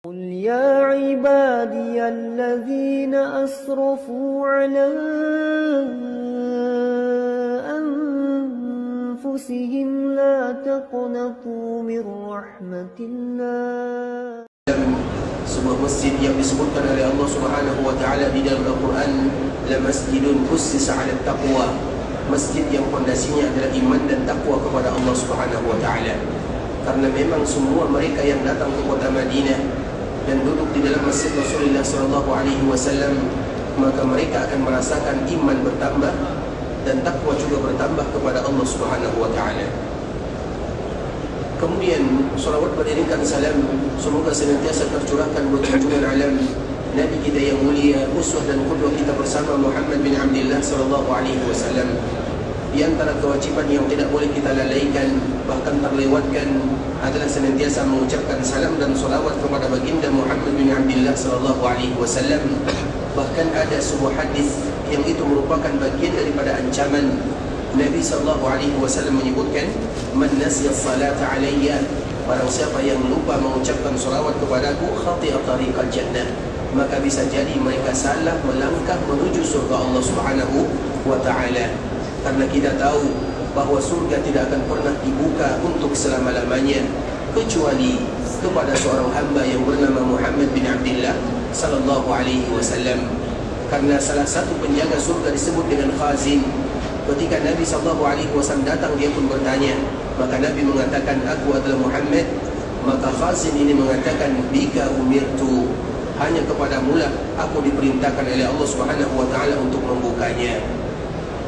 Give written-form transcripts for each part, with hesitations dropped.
قل يا عبادي الذين أسرفوا على أنفسهم لا تقنطوا من رحمة الله. Sebuah masjid yang disebutkan oleh Allah Subhanahu wa taala di dalam Al-Quran, la masjidun ussisa 'ala taqwa, masjid yang fondasinya adalah iman dan takwa kepada Allah Subhanahu wa taala. Karena memang semua mereka yang datang ke kota Madinah dan duduk di dalam masjid Rasulullah sallallahu alaihi wasallam, maka mereka akan merasakan iman bertambah dan takwa juga bertambah kepada Allah Subhanahu wa taala. Kemudian salawat beriringkan salam semoga senantiasa tercurahkan buat junjungan alam Nabi kita yang mulia, uswah dan qudwah kita bersama Muhammad bin Abdullah sallallahu alaihi wasallam. Di antara kewajiban yang tidak boleh kita lalaikan, bahkan terlewatkan, adalah senantiasa mengucapkan salam dan salawat kepada baginda Muhammad bin Abdullah sallallahu alaihi wasallam. Bahkan ada sebuah hadis yang itu merupakan bagian daripada ancaman. Nabi sallallahu alaihi wasallam menyebutkan, "Man nasiya salata alayya", barang siapa yang lupa mengucapkan salawat kepadaku, khati'a tariqal jannah, maka bisa jadi mereka salah melangkah menuju surga Allah Subhanahu wa taala. Karena kita tahu bahawa surga tidak akan pernah dibuka untuk selama-lamanya kecuali kepada seorang hamba yang bernama Muhammad bin Abdullah sallallahu alaihi wasallam. Karena salah satu penjaga surga disebut dengan khazin. Ketika Nabi sallallahu alaihi wasallam datang, dia pun bertanya, maka Nabi mengatakan, "Aku adalah Muhammad." Maka khazin ini mengatakan, "Bika umirtu", hanya kepadamulah aku diperintahkan oleh Allah Subhanahu wa taala untuk membukanya.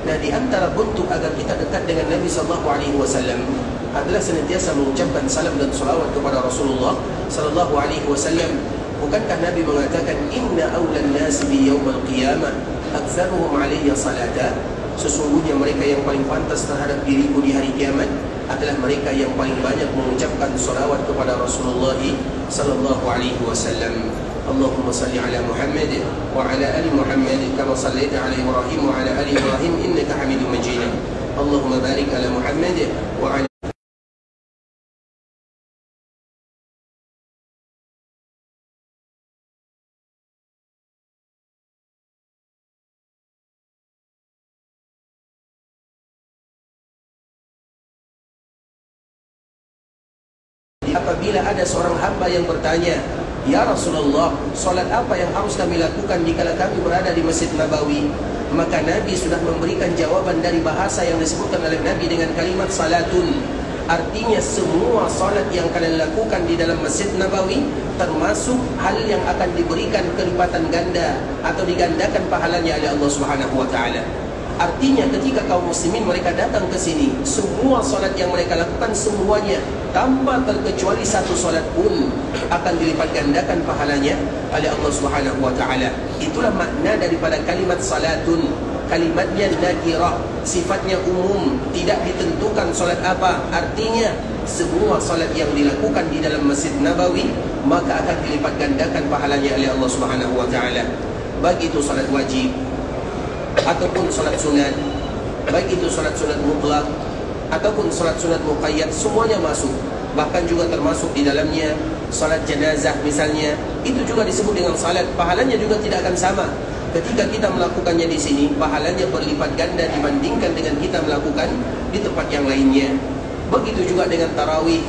Nah, di antara bentuk agar kita dekat dengan Nabi sallallahu alaihi wasallam adalah senantiasa mengucapkan salam dan salawat kepada Rasulullah sallallahu alaihi wasallam. Bukankah Nabi mengatakan, "Inna awlan nasi bi yaumil qiyamah aktsaruhum alayya salata", sesungguhnya mereka yang paling pantas terhadap diriku di hari kiamat adalah mereka yang paling banyak mengucapkan salawat kepada Rasulullah sallallahu alaihi wasallam. Allahumma salli ala Muhammad wa ala ali Muhammad kama sallaita ala Ibrahim wa ala ali Ibrahim innaka Hamidum Majid. Allahumma barik ala Muhammad wa ala. Apabila ada seorang hamba yang bertanya, "Ya Rasulullah, solat apa yang harus kami lakukan dikala kami berada di Masjid Nabawi?" Maka Nabi sudah memberikan jawaban dari bahasa yang disebutkan oleh Nabi dengan kalimat salatun. Artinya semua salat yang kalian lakukan di dalam Masjid Nabawi termasuk hal yang akan diberikan kelipatan ganda atau digandakan pahalanya oleh Allah Subhanahu wa taala. Artinya ketika kaum muslimin mereka datang ke sini, semua solat yang mereka lakukan semuanya tanpa terkecuali satu solat pun akan dilipat gandakan pahalanya oleh Allah Subhanahu wa taala. Itulah makna daripada kalimat salatun. Kalimatnya nakirah, sifatnya umum, tidak ditentukan solat apa. Artinya semua solat yang dilakukan di dalam Masjid Nabawi maka akan dilipat gandakan pahalanya oleh Allah Subhanahu wa taala. Baik itu solat wajib ataupun salat sunat, baik itu salat sunat mutlak ataupun salat sunat muqayyad, semuanya masuk. Bahkan juga termasuk di dalamnya salat jenazah misalnya, itu juga disebut dengan salat. Pahalanya juga tidak akan sama. Ketika kita melakukannya di sini, pahalanya berlipat ganda dibandingkan dengan kita melakukan di tempat yang lainnya. Begitu juga dengan tarawih,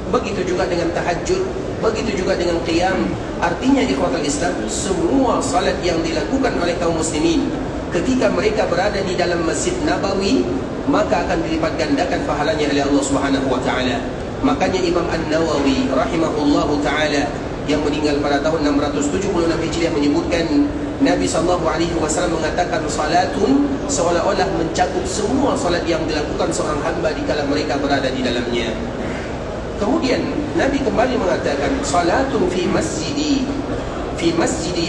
begitu juga dengan tahajud, begitu juga dengan qiyam. Artinya ikhwatul Islam, semua salat yang dilakukan oleh kaum muslimin ketika mereka berada di dalam Masjid Nabawi maka akan dilipat gandakan pahalanya oleh Allah Subhanahu wa taala. Makanya Imam An-Nawawi rahimahullahu taala yang meninggal pada tahun 676 Hijriah menyebutkan, Nabi sallallahu alaihi wasallam mengatakan salatun seolah-olah mencakup semua salat yang dilakukan seorang hamba dikala mereka berada di dalamnya. Kemudian Nabi kembali mengatakan, salatun fi masjidi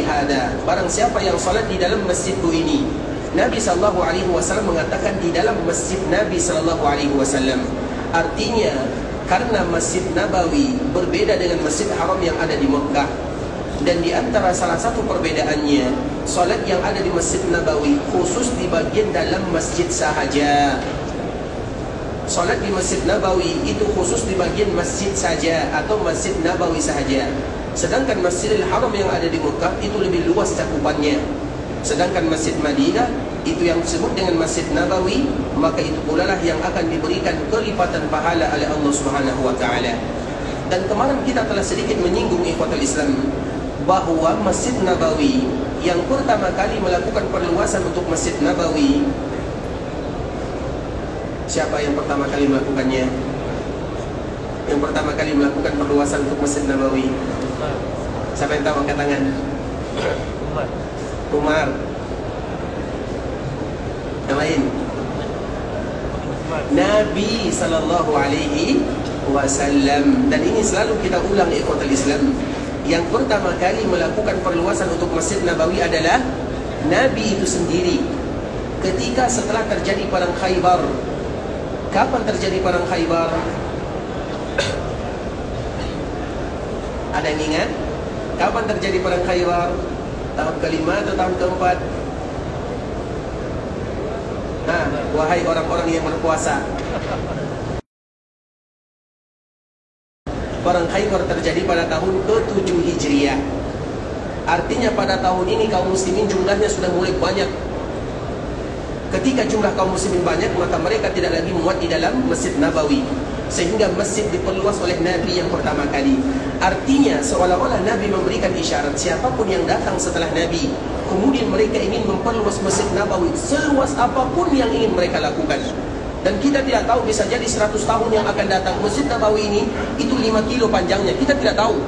hada, barang siapa yang salat di dalam masjidku ini. Nabi sallallahu alaihi wasallam mengatakan di dalam masjid Nabi sallallahu alaihi wasallam. Artinya karena Masjid Nabawi berbeda dengan Masjid Haram yang ada di Mekah, dan di antara salah satu perbedaannya, salat yang ada di Masjid Nabawi khusus di bagian dalam masjid sahaja. solat di Masjid Nabawi itu khusus di bagian masjid saja atau Masjid Nabawi sahaja. Sedangkan Masjidil Haram yang ada di Mekah itu lebih luas cakupannya. Sedangkan Masjid Madinah itu yang disebut dengan Masjid Nabawi, maka itu pula lah yang akan diberikan kelipatan pahala oleh Allah Subhanahu wa taala. Dan kemarin kita telah sedikit menyinggung ikhwatul Islam bahawa Masjid Nabawi yang pertama kali melakukan perluasan untuk Masjid Nabawi, siapa yang pertama kali melakukannya? Yang pertama kali melakukan perluasan untuk Masjid Nabawi? Siapa yang tahu, angkat tangan? Umar. Yang lain? Nabi sallallahu alaihi wasallam. Dan ini selalu kita ulang ikhwatul Islam. Yang pertama kali melakukan perluasan untuk Masjid Nabawi adalah Nabi itu sendiri. Ketika setelah terjadi perang Khaybar. Kapan terjadi perang Khaybar? Ada yang ingat? Kapan terjadi perang Khaybar? Tahun kelima atau tahun keempat? Wahai orang-orang yang berpuasa, perang Khaybar terjadi pada tahun ke-7 Hijriah. Artinya pada tahun ini kaum muslimin jumlahnya sudah mulai banyak. Ketika jumlah kaum muslimin banyak, maka mereka tidak lagi muat di dalam Masjid Nabawi, sehingga masjid diperluas oleh Nabi yang pertama kali. Artinya seolah-olah Nabi memberikan isyarat siapapun yang datang setelah Nabi, kemudian mereka ingin memperluas Masjid Nabawi, seluas apapun yang ingin mereka lakukan. Dan kita tidak tahu, bisa jadi 100 tahun yang akan datang Masjid Nabawi ini itu 5 kilo panjangnya, kita tidak tahu.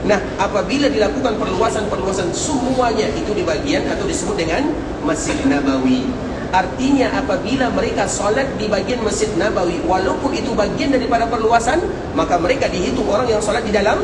Nah, apabila dilakukan perluasan-perluasan semuanya itu di bagian atau disebut dengan Masjid Nabawi. Artinya apabila mereka solat di bagian Masjid Nabawi, walaupun itu bagian daripada perluasan, maka mereka dihitung orang yang solat di dalam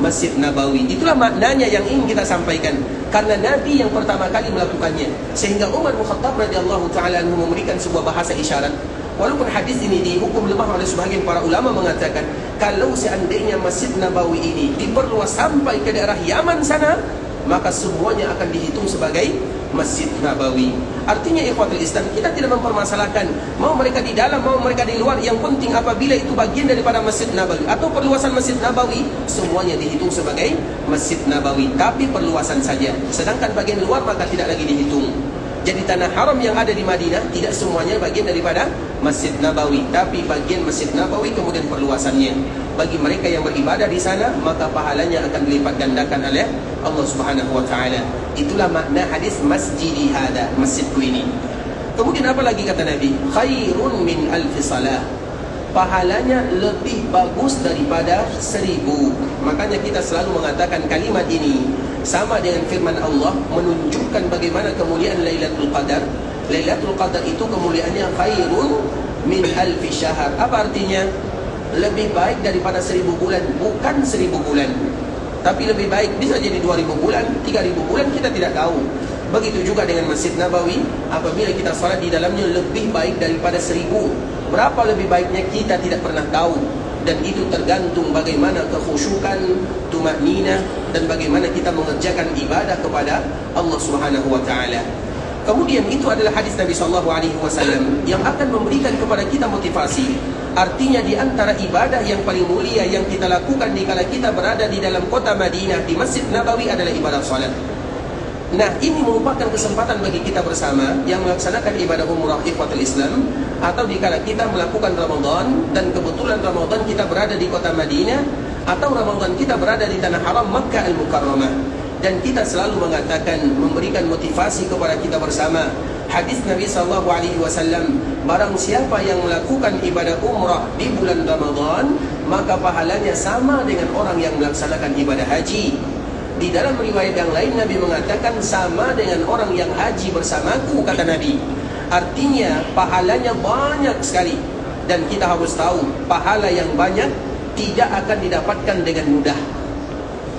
Masjid Nabawi. Itulah maknanya yang ingin kita sampaikan. Karena Nabi yang pertama kali melakukannya. Sehingga Umar bin Khattab radhiyallahu ta'ala memberikan sebuah bahasa isyarat. Walaupun hadis ini dihukum lemah oleh sebagian para ulama mengatakan, kalau seandainya Masjid Nabawi ini diperluas sampai ke daerah Yaman sana, maka semuanya akan dihitung sebagai Masjid Nabawi. Artinya ikhwatul Islam, kita tidak mempermasalahkan mau mereka di dalam, mau mereka di luar. Yang penting apabila itu bagian daripada Masjid Nabawi atau perluasan Masjid Nabawi, semuanya dihitung sebagai Masjid Nabawi, tapi perluasan saja. Sedangkan bagian luar maka tidak lagi dihitung. Jadi tanah haram yang ada di Madinah tidak semuanya bagian daripada Masjid Nabawi, tapi bagian Masjid Nabawi kemudian perluasannya. Bagi mereka yang beribadah di sana, maka pahalanya akan dilipat gandakan oleh Allah Subhanahu wa taala. Itulah makna hadis masjidi hada, masjidku ini. Kemudian apa lagi kata Nabi? Khairun min alfi salah. Pahalanya lebih bagus daripada 1000. Makanya kita selalu mengatakan kalimat ini sama dengan firman Allah menunjukkan bagaimana kemuliaan Lailatul Qadar. Lailatul Qadar itu kemuliaannya khairun min alfi syahr. Apa artinya? Lebih baik daripada 1000 bulan. Bukan 1000 bulan, tapi lebih baik. Bisa jadi 2000 bulan, 3000 bulan, kita tidak tahu. Begitu juga dengan Masjid Nabawi, apabila kita salat di dalamnya lebih baik daripada 1000. Berapa lebih baiknya kita tidak pernah tahu. Dan itu tergantung bagaimana kekhusyukan, tumakninah, dan bagaimana kita mengerjakan ibadah kepada Allah Subhanahu wa taala. Kemudian itu adalah hadis Nabi sallallahu alaihi wasallam yang akan memberikan kepada kita motivasi. Artinya di antara ibadah yang paling mulia yang kita lakukan dikala kita berada di dalam kota Madinah, di Masjid Nabawi, adalah ibadah salat. Nah, ini merupakan kesempatan bagi kita bersama yang melaksanakan ibadah umrah ikhwatul Islam, atau dikala kita melakukan Ramadan dan kebetulan Ramadan kita berada di kota Madinah, atau Ramadan kita berada di tanah haram Makkah Al-Mukarramah. Dan kita selalu mengatakan, memberikan motivasi kepada kita bersama hadis Nabi sallallahu alaihi wasallam, barang siapa yang melakukan ibadah umrah di bulan Ramadan, maka pahalanya sama dengan orang yang melaksanakan ibadah haji. Di dalam riwayat yang lain Nabi mengatakan sama dengan orang yang haji bersamaku, kata Nabi. Artinya pahalanya banyak sekali. Dan kita harus tahu, pahala yang banyak tidak akan didapatkan dengan mudah.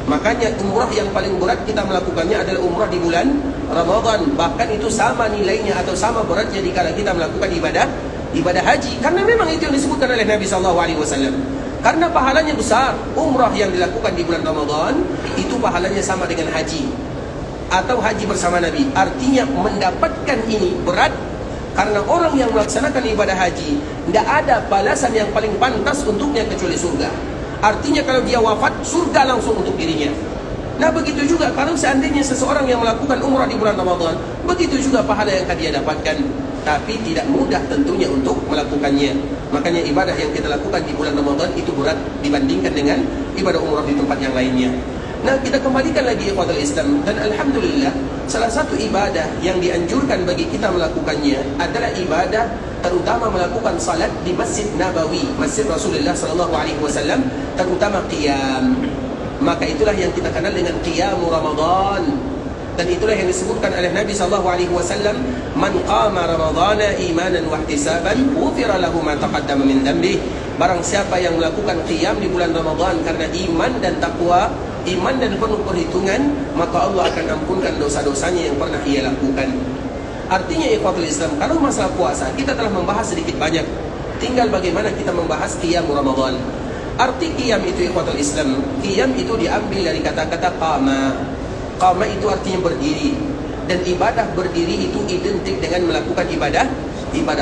Makanya umrah yang paling berat kita melakukannya adalah umrah di bulan Ramadan. Bahkan itu sama nilainya atau sama beratnya dikala kita melakukan ibadah haji. Karena memang itu yang disebutkan oleh Nabi SAW. Karena pahalanya besar. Umrah yang dilakukan di bulan Ramadan itu pahalanya sama dengan haji, atau haji bersama Nabi. Artinya mendapatkan ini berat, Karena orang yang melaksanakan ibadah haji, tidak ada balasan yang paling pantas untuknya kecuali surga. Artinya kalau dia wafat, surga langsung untuk dirinya. Nah begitu juga kalau seandainya seseorang yang melakukan umrah di bulan Ramadan, begitu juga pahala yang akan dia dapatkan. Tapi tidak mudah tentunya untuk melakukannya. Makanya ibadah yang kita lakukan di bulan Ramadan itu berat dibandingkan dengan ibadah umrah di tempat yang lainnya. Nah kita kembalikan lagi ikhwatul Islam. Dan Alhamdulillah, salah satu ibadah yang dianjurkan bagi kita melakukannya adalah ibadah, terutama melakukan salat di Masjid Nabawi, Masjid Rasulullah SAW, terutama qiyam. Maka itulah yang kita kenal dengan qiyam Ramadan. Dan itulah yang disebutkan oleh Nabi SAW, man qama ramadhana imanan wa ihtisaban ghufira lahu ma taqaddama min dhanbihi. Barang siapa yang melakukan qiyam di bulan Ramadan karena iman dan takwa, iman dan penuh perhitungan, maka Allah akan ampunkan dosa-dosanya yang pernah ia lakukan. Artinya ikhwatul Islam, kalau masalah puasa kita telah membahas sedikit banyak, tinggal bagaimana kita membahas qiyam Ramadan. Arti qiyam itu ikhwatul Islam, qiyam itu diambil dari kata-kata qama. Qama itu artinya berdiri. Dan ibadah berdiri itu identik dengan melakukan ibadah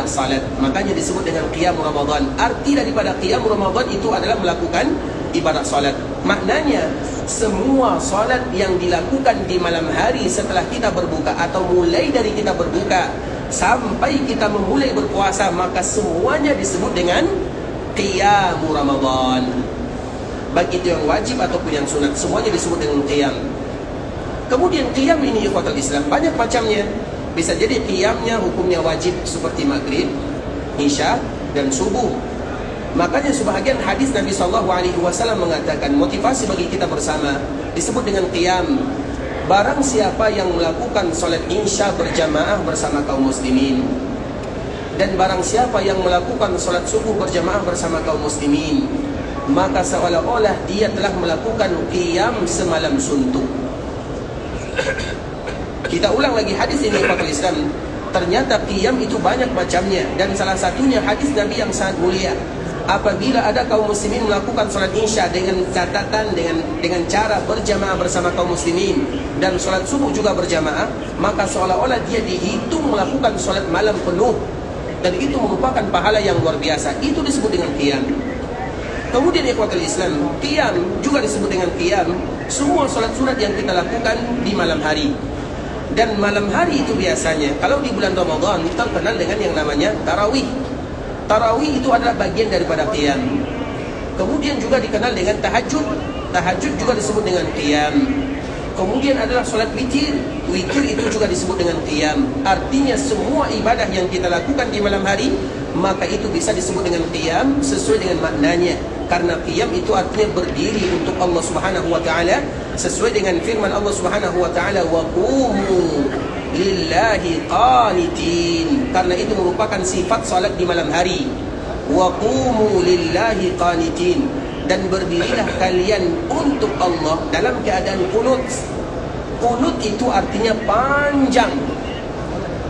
salat. Makanya disebut dengan qiyam Ramadan. Arti daripada qiyam Ramadan itu adalah melakukan ibadah salat. Maknanya semua salat yang dilakukan di malam hari setelah kita berbuka, atau mulai dari kita berbuka sampai kita memulai berpuasa, maka semuanya disebut dengan qiyam Ramadan. Baik itu yang wajib ataupun yang sunat, semuanya disebut dengan qiyam. Kemudian qiyam ini ikhwatul Islam banyak macamnya. Bisa jadi qiyamnya hukumnya wajib seperti maghrib, isya dan subuh. Makanya sebahagian hadis Nabi SAW mengatakan motivasi bagi kita bersama disebut dengan qiyam. Barang siapa yang melakukan solat isya berjamaah bersama kaum muslimin, dan barang siapa yang melakukan solat subuh berjamaah bersama kaum muslimin, maka seolah-olah dia telah melakukan qiyam semalam suntuk. Kita ulang lagi hadis ini ikhwatul Islam. Ternyata qiyam itu banyak macamnya, dan salah satunya hadis Nabi yang sangat mulia. Apabila ada kaum muslimin melakukan salat isya dengan catatan dengan cara berjamaah bersama kaum muslimin, dan salat subuh juga berjamaah, maka seolah-olah dia dihitung melakukan salat malam penuh, dan itu merupakan pahala yang luar biasa. Itu disebut dengan qiyam. Kemudian ikhwatul Islam, qiyam juga disebut dengan qiyam semua salat sunat yang kita lakukan di malam hari. Dan malam hari itu biasanya kalau di bulan Ramadan kita kenal dengan yang namanya tarawih. Tarawih itu adalah bagian daripada qiyam. Kemudian juga dikenal dengan tahajud. Tahajud juga disebut dengan qiyam. Kemudian adalah solat witir. Witir itu juga disebut dengan qiyam. Artinya semua ibadah yang kita lakukan di malam hari, maka itu bisa disebut dengan qiyam sesuai dengan maknanya. Karena qiyam itu artinya berdiri untuk Allah Subhanahu wa taala, sesuai dengan firman Allah Subhanahu wa taala, wa qumu lillahi qanitin. Karena itu merupakan sifat salat di malam hari. Wa qumu lillahi qanitin. Dan berdirilah kalian untuk Allah dalam keadaan kunut. Kunut itu artinya panjang.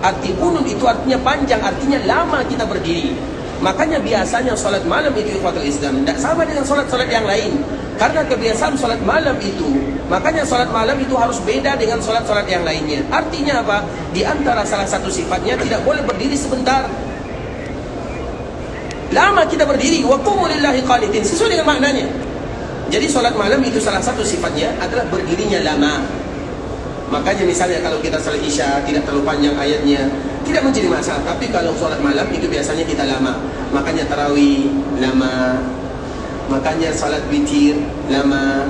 Arti kunut itu artinya panjang, artinya lama kita berdiri. Makanya biasanya solat malam itu ikhwatul Islam tidak sama dengan solat-solat yang lain. Karena kebiasaan solat malam itu, makanya solat malam itu harus beda dengan solat-solat yang lainnya. Artinya apa? Di antara salah satu sifatnya tidak boleh berdiri sebentar. Lama kita berdiri, wa qumu lillahi qanitin, sesuai dengan maknanya. Jadi solat malam itu salah satu sifatnya adalah berdirinya lama. Makanya misalnya kalau kita salat isya tidak terlalu panjang ayatnya, tidak menjadi masalah. Tapi kalau solat malam itu biasanya kita lama. Makanya tarawih lama, makanya salat witir lama,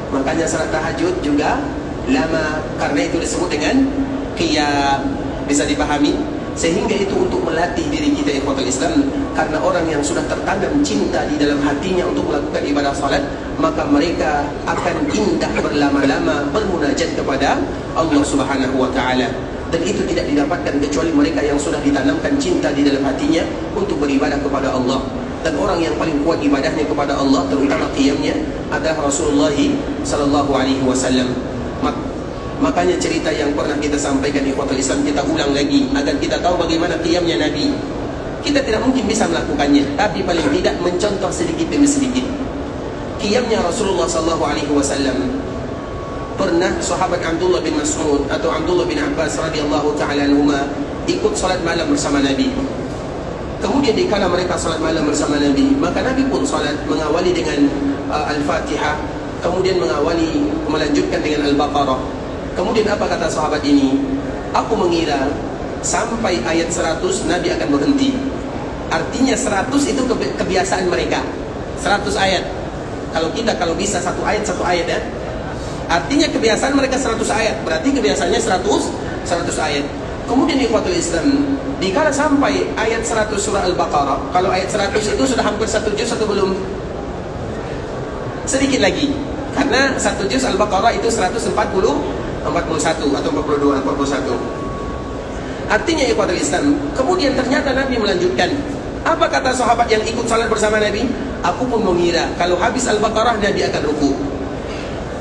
makanya salat tahajud juga lama. Karena itu disebut dengan qiyam. Bisa dipahami? Sehingga itu untuk melatih diri kita ikhwatul Islam. Karena orang yang sudah tertanam cinta di dalam hatinya untuk melakukan ibadah salat, maka mereka akan indah berlama-lama bermunajat kepada Allah Subhanahu wa taala. Dan itu tidak didapatkan kecuali mereka yang sudah ditanamkan cinta di dalam hatinya untuk beribadah kepada Allah. Dan orang yang paling kuat ibadahnya kepada Allah, terutama qiyamnya, adalah Rasulullah sallallahu alaihi wasallam. Makanya cerita yang pernah kita sampaikan di ikhwatul Islam kita ulang lagi agar kita tahu bagaimana qiyamnya Nabi. Kita tidak mungkin bisa melakukannya, tapi paling tidak mencontoh sedikit demi sedikit. Qiyamnya Rasulullah sallallahu alaihi wasallam. Pernah sahabat Abdullah bin Mas'ud atau Abdullah bin Abbas radhiyallahu taala anhuma ikut salat malam bersama Nabi. Kemudian dikala mereka salat malam bersama Nabi, maka Nabi pun salat mengawali dengan Al-Fatihah, kemudian melanjutkan dengan Al-Baqarah. Kemudian apa kata sahabat ini? Aku mengira sampai ayat 100 Nabi akan berhenti. Artinya 100 itu kebiasaan mereka. 100 ayat. Kalau bisa satu ayat ya. Artinya kebiasaan mereka 100 ayat. Berarti kebiasaannya 100 ayat. Kemudian ikhwatul Islam, dikala sampai ayat 100 surah Al-Baqarah, kalau ayat 100 itu sudah hampir 1 juz atau belum? Sedikit lagi. Karena 1 juz Al-Baqarah itu 141 atau 41. Artinya ikhwatul Islam, kemudian ternyata Nabi melanjutkan. Apa kata sahabat yang ikut salat bersama Nabi? Aku pun mengira kalau habis Al-Baqarah Nabi akan ruku.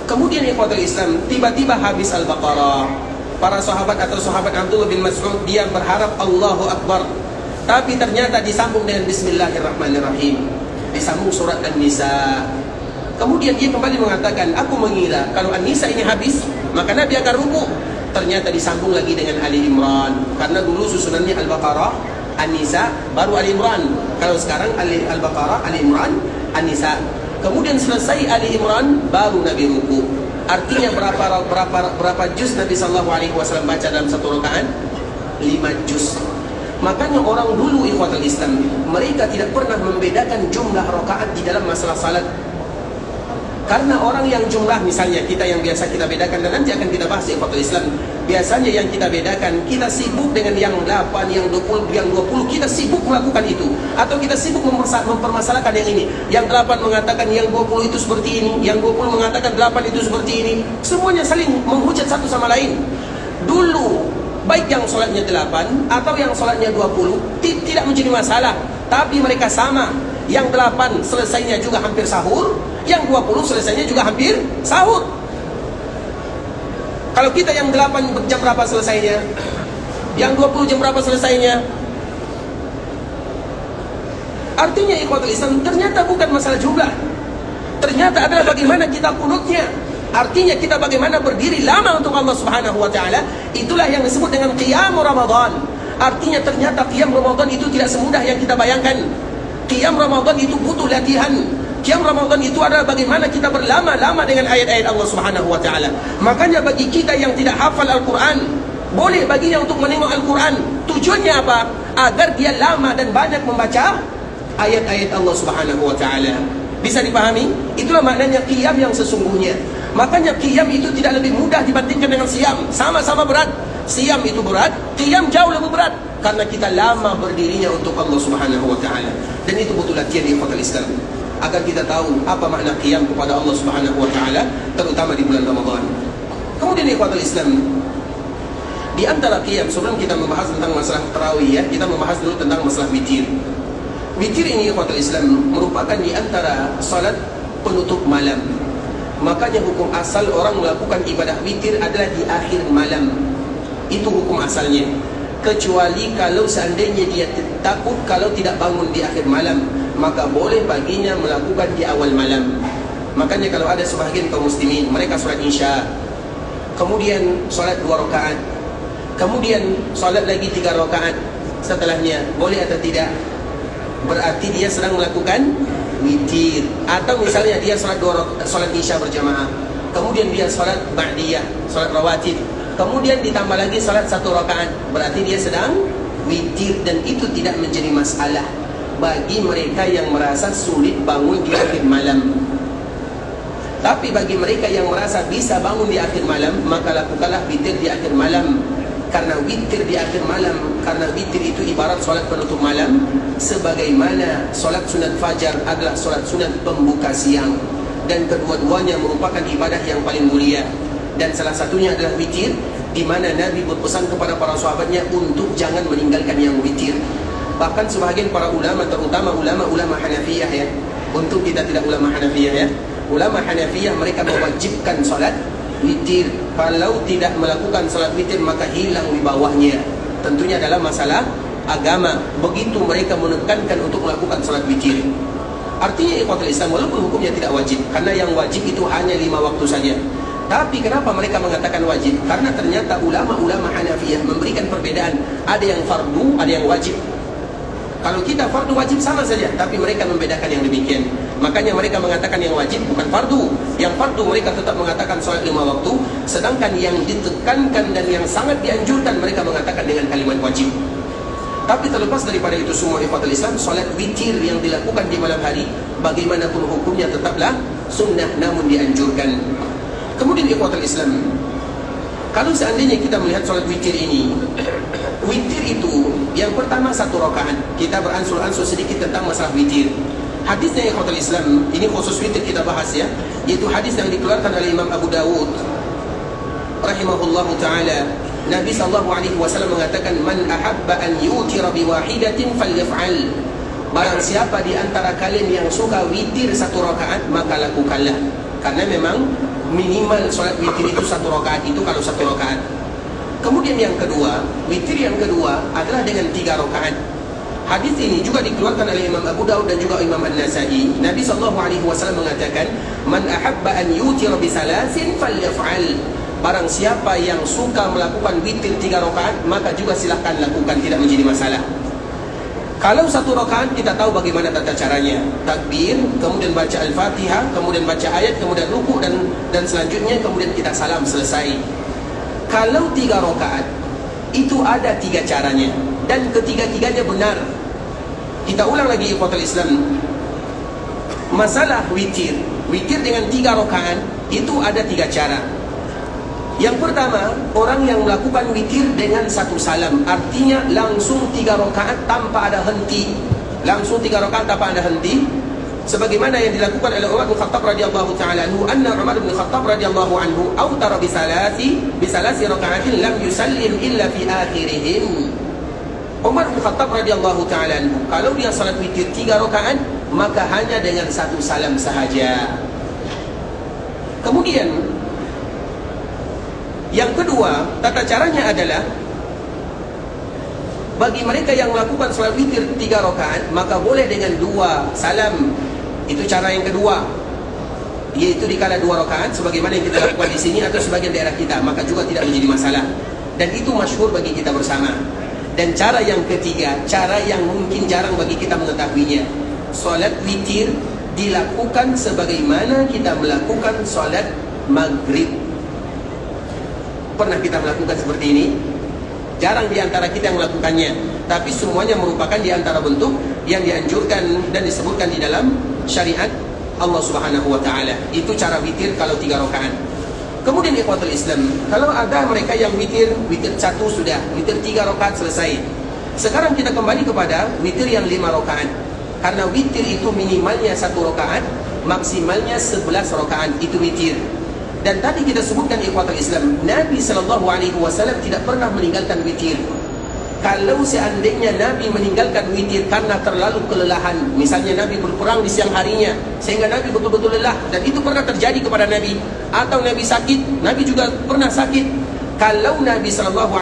Kemudian ikhwatul Islam, tiba-tiba habis Al-Baqarah. Para sahabat atau sahabat Abdullah bin Mas'ud, dia berharap Allahu Akbar, tapi ternyata disambung dengan Bismillahirrahmanirrahim, disambung surat An-Nisa. Kemudian dia kembali mengatakan, aku mengira kalau An-Nisa ini habis maka Nabi akan ruku. Ternyata disambung lagi dengan Ali Imran, karena dulu susunannya Al-Baqarah, An-Nisa, baru Ali Imran. Kalau sekarang Al-Baqarah, Ali Imran, An-Nisa. Kemudian selesai Ali Imran baru Nabi ruku. Artinya berapa juz Nabi SAW baca dalam satu rakaat? 5 juz. Makanya orang dulu ikhwatul Islam, mereka tidak pernah membedakan jumlah rakaat di dalam masalah salat. Karena orang yang jumlah, misalnya kita yang biasa kita bedakan, dan nanti akan kita bahas ikhwatul Islam. Biasanya yang kita bedakan, kita sibuk dengan yang 8, yang 20, kita sibuk melakukan itu. Atau kita sibuk mempermasalahkan yang ini. Yang 8 mengatakan yang 20 itu seperti ini, yang 20 mengatakan 8 itu seperti ini. Semuanya saling menghujat satu sama lain. Dulu, baik yang sholatnya 8 atau yang sholatnya 20, tidak menjadi masalah. Tapi mereka sama. Yang 8 selesainya juga hampir sahur, yang 20 selesainya juga hampir sahur. Kalau kita yang 8 jam berapa selesainya? Yang 20 jam berapa selesainya? Artinya ikhwatul Islam, ternyata bukan masalah jumlah. Ternyata adalah bagaimana kita kunutnya. Artinya kita bagaimana berdiri lama untuk Allah Subhanahu wa taala. Itulah yang disebut dengan qiyam Ramadan. Artinya ternyata qiyam Ramadan itu tidak semudah yang kita bayangkan. Qiyam Ramadan itu butuh latihan. Qiyam Ramadan itu adalah bagaimana kita berlama-lama dengan ayat-ayat Allah Subhanahu wa taala. Makanya bagi kita yang tidak hafal Al-Qur'an, boleh baginya untuk menengok Al-Qur'an. Tujuannya apa? Agar dia lama dan banyak membaca ayat-ayat Allah Subhanahu wa taala. Bisa dipahami? Itulah maknanya qiyam yang sesungguhnya. Makanya qiyam itu tidak lebih mudah dibandingkan dengan siyam. Sama-sama berat. Siyam itu berat, qiyam jauh lebih berat. Karena kita lama berdirinya untuk Allah Subhanahu wa ta'ala. Dan itu butuh latihan di ikhwatul Islam, agar kita tahu apa makna qiyam kepada Allah Subhanahu wa ta'ala, terutama di bulan Ramadan. Kemudian ikhwatul Islam, di antara qiyam, sebelum kita membahas tentang masalah tarawih ya, kita membahas dulu tentang masalah witir. Witir ini ikhwatul Islam merupakan di antara salat penutup malam. Makanya hukum asal orang melakukan ibadah witir adalah di akhir malam. Itu hukum asalnya. Kecuali kalau seandainya dia takut kalau tidak bangun di akhir malam, maka boleh baginya melakukan di awal malam. Makanya kalau ada sebahagian kaum muslimin, mereka sholat isya, kemudian sholat 2 rakaat, kemudian sholat lagi 3 rakaat setelahnya, boleh atau tidak? Berarti dia sedang melakukan witir. Atau misalnya dia sholat isya berjamaah, kemudian dia sholat ba'diyah, sholat rawatib, kemudian ditambah lagi salat 1 rakaat, berarti dia sedang witir. Dan itu tidak menjadi masalah bagi mereka yang merasa sulit bangun di akhir malam. Tapi bagi mereka yang merasa bisa bangun di akhir malam, maka lakukanlah witir di akhir malam. Karena witir di akhir malam, karena witir itu ibarat solat penutup malam, sebagaimana solat sunat fajar adalah solat sunat pembuka siang. Dan kedua-duanya merupakan ibadah yang paling mulia. Dan salah satunya adalah witir, di mana Nabi berpesan kepada para sahabatnya untuk jangan meninggalkan yang witir. Bahkan sebahagian para ulama, terutama ulama-ulama Hanafiyah ya, untuk kita tidak ulama Hanafiyah ya, ulama Hanafiyah mereka mewajibkan salat witir. Kalau tidak melakukan salat witir maka hilang wibawahnya. Tentunya dalam masalah agama, begitu mereka menekankan untuk melakukan salat witir. Artinya ikhwatul Islam, walaupun hukumnya tidak wajib, karena yang wajib itu hanya 5 waktu saja. Tapi kenapa mereka mengatakan wajib? Karena ternyata ulama-ulama Hanafiyah memberikan perbedaan. Ada yang fardu, ada yang wajib. Kalau kita fardu wajib sama saja, tapi mereka membedakan yang demikian. Makanya mereka mengatakan yang wajib bukan fardu. Yang fardu mereka tetap mengatakan solat 5 waktu. Sedangkan yang ditekankan dan yang sangat dianjurkan mereka mengatakan dengan kalimat wajib. Tapi terlepas daripada itu semua, ikhwatul Islam, solat witir yang dilakukan di malam hari, bagaimanapun hukumnya tetaplah sunnah namun dianjurkan. Kemudian ikhwatul Islam, kalau seandainya kita melihat solat witir ini, witir itu yang pertama 1 rakaat. Kita beransur-ansur sedikit tentang masalah witir. Hadisnya ikhwatul Islam, ini khusus witir kita bahas ya, yaitu hadis yang dikeluarkan oleh Imam Abu Dawud rahimahullahu ta'ala. Nabi SAW mengatakan, man ahabba an yutira biwahidatin falyaf'al. Barang siapa di antara kalian yang suka witir 1 rakaat, maka lakukanlah. Karena memang minimal solat witir itu 1 rakaat itu kalau 1 rakaat. Kemudian yang kedua, witir yang kedua adalah dengan 3 rakaat. Hadis ini juga dikeluarkan oleh Imam Abu Dawud dan juga Imam An-Nasai. Nabi SAW mengatakan, man ahabba an yutira bisalasin falyaf'al. Barang siapa yang suka melakukan witir 3 rakaat, maka juga silahkan lakukan, tidak menjadi masalah. Kalau 1 rakaat kita tahu bagaimana tata caranya. Takbir, kemudian baca Al-Fatihah, kemudian baca ayat, kemudian rukuk dan selanjutnya kemudian kita salam, selesai. Kalau 3 rakaat itu ada 3 caranya dan ketiga-tiganya benar. Kita ulang lagi ikhwatul Islam. Masalah witir dengan 3 rakaat itu ada 3 cara. Yang pertama, orang yang melakukan witir dengan 1 salam, artinya langsung 3 rakaat tanpa ada henti. Langsung 3 rakaat tanpa ada henti. Sebagaimana yang dilakukan oleh Umar bin Khattab radhiyallahu ta'ala anhu, anna Umar bin Khattab radhiyallahu anhu autara bisalasi rakaatin lam yusallim illa fi akhirihim. Umar bin Khattab radhiyallahu ta'ala anhu, kalau dia salat witir 3 rakaat, maka hanya dengan 1 salam sahaja. Kemudian yang kedua, tata caranya adalah bagi mereka yang melakukan salat witir 3 rakaat, maka boleh dengan 2 salam. Itu cara yang kedua, yaitu dikala 2 rakaat sebagaimana yang kita lakukan di sini atau sebagian daerah kita, maka juga tidak menjadi masalah. Dan itu masyhur bagi kita bersama. Dan cara yang ketiga, cara yang mungkin jarang bagi kita mengetahuinya, salat witir dilakukan sebagaimana kita melakukan salat maghrib. Pernah kita melakukan seperti ini? Jarang di antara kita yang melakukannya, tapi semuanya merupakan di antara bentuk yang dianjurkan dan disebutkan di dalam syariat Allah Subhanahu wa ta'ala. Itu cara witir kalau 3 rakaat. Kemudian ikhwatul Islam, kalau ada mereka yang witir 1 sudah, witir 3 rakaat selesai. Sekarang kita kembali kepada witir yang 5 rakaat. Karena witir itu minimalnya 1 rakaat, maksimalnya 11 rakaat, itu witir. Dan tadi kita sebutkan ikhwatul Islam, Nabi SAW tidak pernah meninggalkan witir. Kalau seandainya Nabi meninggalkan witir karena terlalu kelelahan, misalnya Nabi berperang di siang harinya sehingga Nabi betul-betul lelah, dan itu pernah terjadi kepada Nabi, atau Nabi sakit, Nabi juga pernah sakit. Kalau Nabi SAW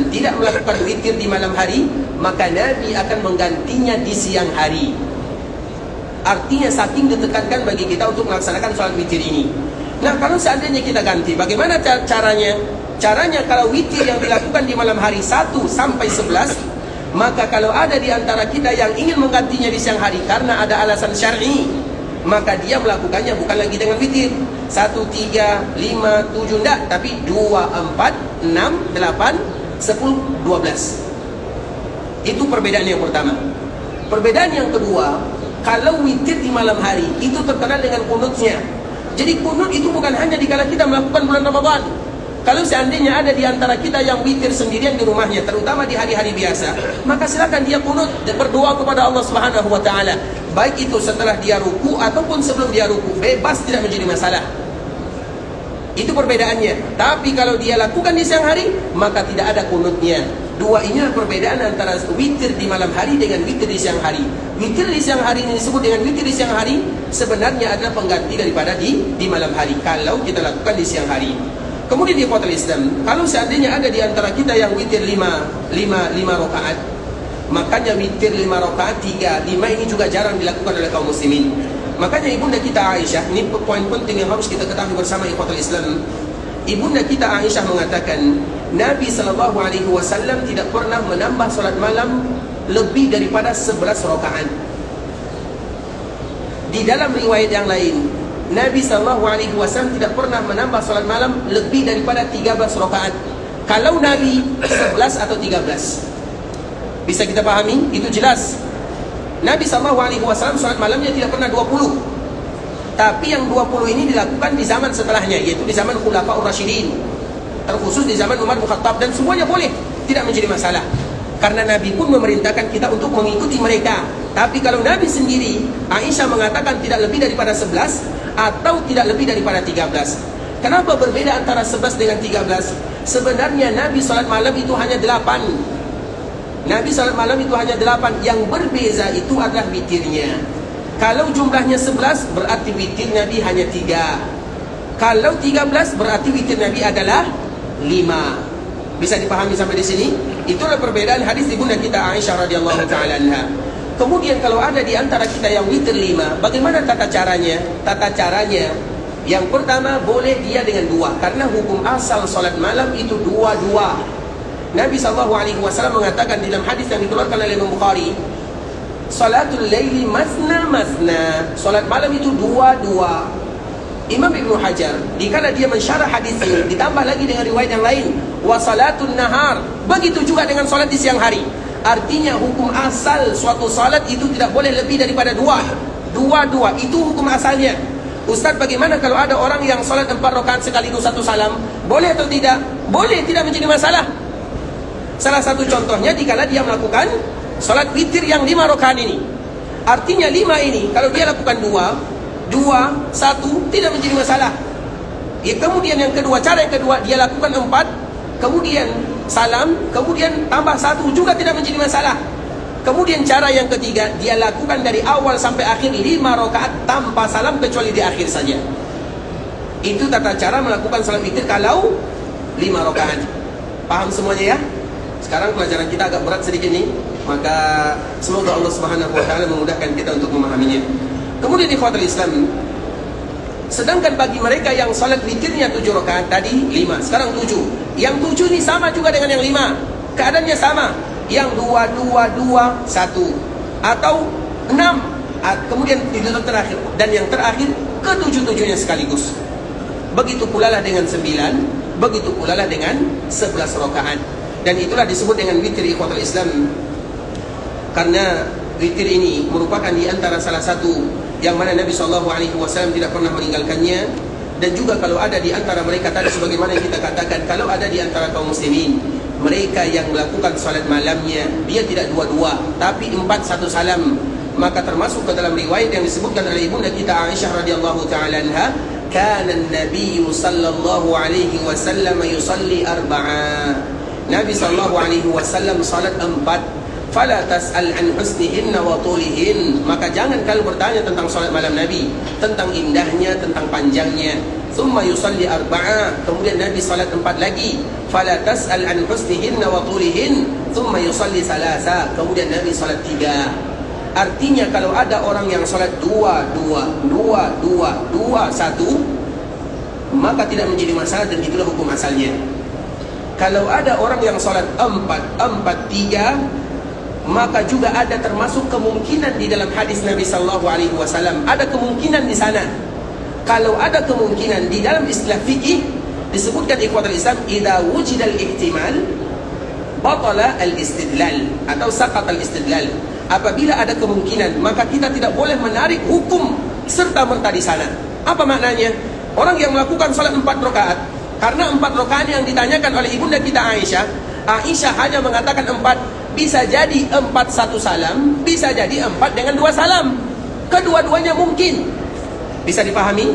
tidak melakukan witir di malam hari, maka Nabi akan menggantinya di siang hari. Artinya saking ditekankan bagi kita untuk melaksanakan sholat witir ini. Nah, kalau seandainya kita ganti, bagaimana caranya? Caranya kalau witir yang dilakukan di malam hari 1 sampai 11, maka kalau ada di antara kita yang ingin menggantinya di siang hari karena ada alasan syar'i, maka dia melakukannya bukan lagi dengan witir 1, 3, 5, 7, enggak, tapi 2, 4, 6, 8, 10, 12. Itu perbedaan yang pertama. Perbedaan yang kedua, kalau witir di malam hari itu terkenal dengan kunutnya. Jadi kunut itu bukan hanya dikala kita melakukan bulan Ramadan. Kalau seandainya ada di antara kita yang witir sendirian di rumahnya, terutama di hari-hari biasa, maka silakan dia kunut dan berdoa kepada Allah Subhanahu wa ta'ala. Baik itu setelah dia ruku ataupun sebelum dia ruku, bebas, tidak menjadi masalah. Itu perbedaannya. Tapi kalau dia lakukan di siang hari, maka tidak ada kunutnya. Dua ini perbedaan antara witir di malam hari dengan witir di siang hari. Witir di siang hari ini disebut dengan witir di siang hari, sebenarnya adalah pengganti daripada di malam hari kalau kita lakukan di siang hari. Kemudian di ikhwatul Islam, kalau seandainya ada di antara kita yang witir 5 rakaat, makanya witir 5 rakaat 3, 5 ini juga jarang dilakukan oleh kaum muslimin. Makanya ibunda kita Aisyah, ini poin penting yang harus kita ketahui bersama ikhwatul Islam. Ibunda kita Aisyah mengatakan, Nabi SAW tidak pernah menambah salat malam lebih daripada 11 rakaat. Di dalam riwayat yang lain, Nabi SAW tidak pernah menambah salat malam lebih daripada 13 rakaat. Kalau Nabi 11 atau 13, bisa kita pahami? Itu jelas. Nabi SAW salat malamnya tidak pernah 20. Tapi yang 20 ini dilakukan di zaman setelahnya, yaitu di zaman Khulafaur Rasyidin, terkhusus di zaman Umar bin Khattab, dan semuanya boleh, tidak menjadi masalah. Karena Nabi pun memerintahkan kita untuk mengikuti mereka. Tapi kalau Nabi sendiri, Aisyah mengatakan tidak lebih daripada 11 atau tidak lebih daripada 13. Kenapa berbeda antara 11 dengan 13? Sebenarnya Nabi salat malam itu hanya 8. Nabi salat malam itu hanya 8. Yang berbeza itu adalah witirnya. Kalau jumlahnya 11, berarti witir Nabi hanya 3. Kalau 13, berarti witir Nabi adalah 5. Bisa dipahami sampai di sini? Itulah perbedaan hadis ibunda kita Aisyah radhiyallahu taala anha. Kemudian kalau ada di antara kita yang witir 5, bagaimana tata caranya? Tata caranya, yang pertama boleh dia dengan 2, karena hukum asal salat malam itu 2-2. Nabi SAW mengatakan dalam hadis yang dikeluarkan oleh Imam Bukhari, salatul laili masna masna, salat malam itu 2-2. Imam Ibnu Hajar, dikala dia mensyarah hadis ini, ditambah lagi dengan riwayat yang lain, wa salatun nahar, begitu juga dengan salat di siang hari. Artinya hukum asal suatu salat itu tidak boleh lebih daripada 2-2. Itu hukum asalnya. Ustaz, bagaimana kalau ada orang yang salat 4 rakaat sekaligus 1 salam? Boleh atau tidak? Boleh, tidak menjadi masalah. Salah satu contohnya dikala dia melakukan salat witir yang 5 rakaat ini. Artinya 5 ini kalau dia lakukan 2, 1, tidak menjadi masalah. Ya, kemudian yang kedua, cara yang kedua, dia lakukan 4, kemudian salam, kemudian tambah 1, juga tidak menjadi masalah. Kemudian cara yang ketiga, dia lakukan dari awal sampai akhir 5 rakaat tanpa salam kecuali di akhir saja. Itu tata cara melakukan salat witir kalau 5 rakaat. Paham semuanya ya? Sekarang pelajaran kita agak berat sedikit nih, maka semoga Allah Subhanahu wa taala memudahkan kita untuk memahaminya. Kemudian ikhwatul Islam, sedangkan bagi mereka yang salat witirnya 7 rakaat tadi 5, sekarang 7. Yang 7 ini sama juga dengan yang 5. Keadaannya sama. Yang 2, 1 atau 6, kemudian ditutup terakhir, dan yang terakhir ke-7-7-nya sekaligus. Begitu pula lah dengan 9, begitu pula lah dengan 11 rakaat. Dan itulah disebut dengan witir ikhwatul Islam. Karena witir ini merupakan di antara salah satu yang mana Nabi SAW tidak pernah meninggalkannya. Dan juga kalau ada di antara mereka tadi, sebagaimana yang kita katakan, kalau ada di antara kaum muslimin mereka yang melakukan salat malamnya dia tidak 2-2 tapi 4-1 salam, maka termasuk ke dalam riwayat yang disebutkan oleh ibunda kita Aisyah radhiyallahu taala anha, kana an-nabiy sallallahu alaihi wasallam yusalli 4. Nabi sallallahu alaihi wasallam salat 4. Fala tas'al an husnihinna wa tulihin, maka jangan kalian bertanya tentang salat malam Nabi, tentang indahnya, tentang panjangnya. Thumma yusalli 4, kemudian Nabi salat 4 lagi. Fala tas'al an husnihinna wa tulihin, thumma yusalli 3, kemudian Nabi salat 3. Artinya kalau ada orang yang salat 2-2, 1, maka tidak menjadi masalah, dan itulah hukum asalnya. Kalau ada orang yang salat 4-4-3, maka juga ada termasuk kemungkinan di dalam hadis Nabi sallallahu alaihi wasallam, ada kemungkinan di sana. Kalau ada kemungkinan di dalam istilah fikih disebutkan ikhwatul Islam, idza wujida al-ihtimal batala al-istidlal atau saqat al-istidlal. Apabila ada kemungkinan, maka kita tidak boleh menarik hukum serta merta di sana. Apa maknanya? Orang yang melakukan salat 4 rakaat, karena 4 rakaat yang ditanyakan oleh ibunda kita Aisyah, Aisyah hanya mengatakan 4. Bisa jadi 4-1 salam, bisa jadi 4 dengan 2 salam. Kedua-duanya mungkin. Bisa dipahami?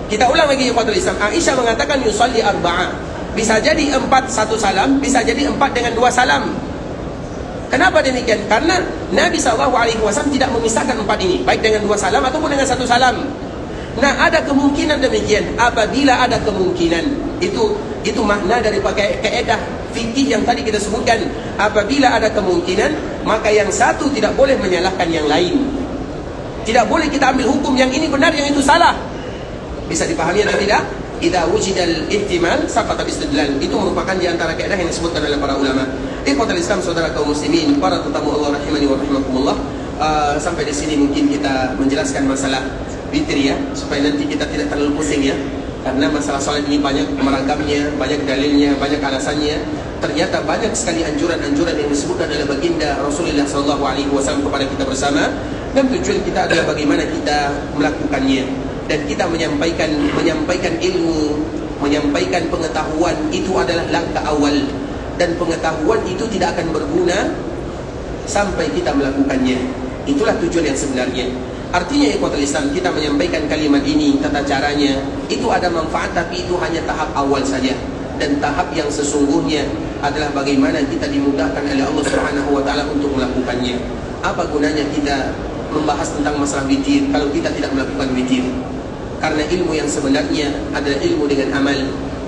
Kita ulang lagi ikhwatul Islam. Aisyah mengatakan yusalli 4. Bisa jadi 4-1 salam, bisa jadi 4 dengan 2 salam. Kenapa demikian? Karena Nabi SAW tidak memisahkan 4 ini, baik dengan 2 salam ataupun dengan 1 salam. Nah, ada kemungkinan demikian. Apabila ada kemungkinan, itu makna dari pakai kaidah fikih yang tadi kita sebutkan. Apabila ada kemungkinan, maka yang satu tidak boleh menyalahkan yang lain. Tidak boleh kita ambil hukum yang ini benar, yang itu salah. Bisa dipahami atau tidak? Idza wujidal ihtimal saqata istidlal. Itu merupakan di antara kaidah yang disebutkan oleh para ulama. Ikhwatul Islam, saudara kaum muslimin, para tetamu Allah rahimani wa rahimakumullah. Sampai di sini mungkin kita menjelaskan masalah witir ya, supaya nanti kita tidak terlalu pusing ya. Karena masalah salat ini banyak meragamnya, banyak dalilnya, banyak alasannya. Ternyata banyak sekali anjuran-anjuran yang disebutkan oleh baginda Rasulullah SAW kepada kita bersama. Dan tujuan kita adalah bagaimana kita melakukannya. Dan kita menyampaikan ilmu, menyampaikan pengetahuan, itu adalah langkah awal. Dan pengetahuan itu tidak akan berguna sampai kita melakukannya. Itulah tujuan yang sebenarnya. Artinya ikhwatul Islam, kita menyampaikan kalimat ini, tata caranya, itu ada manfaat, tapi itu hanya tahap awal saja. Dan tahap yang sesungguhnya adalah bagaimana kita dimudahkan oleh Allah Subhanahu wa taala untuk melakukannya. Apa gunanya kita membahas tentang masalah witir kalau kita tidak melakukan witir? Karena ilmu yang sebenarnya adalah ilmu dengan amal.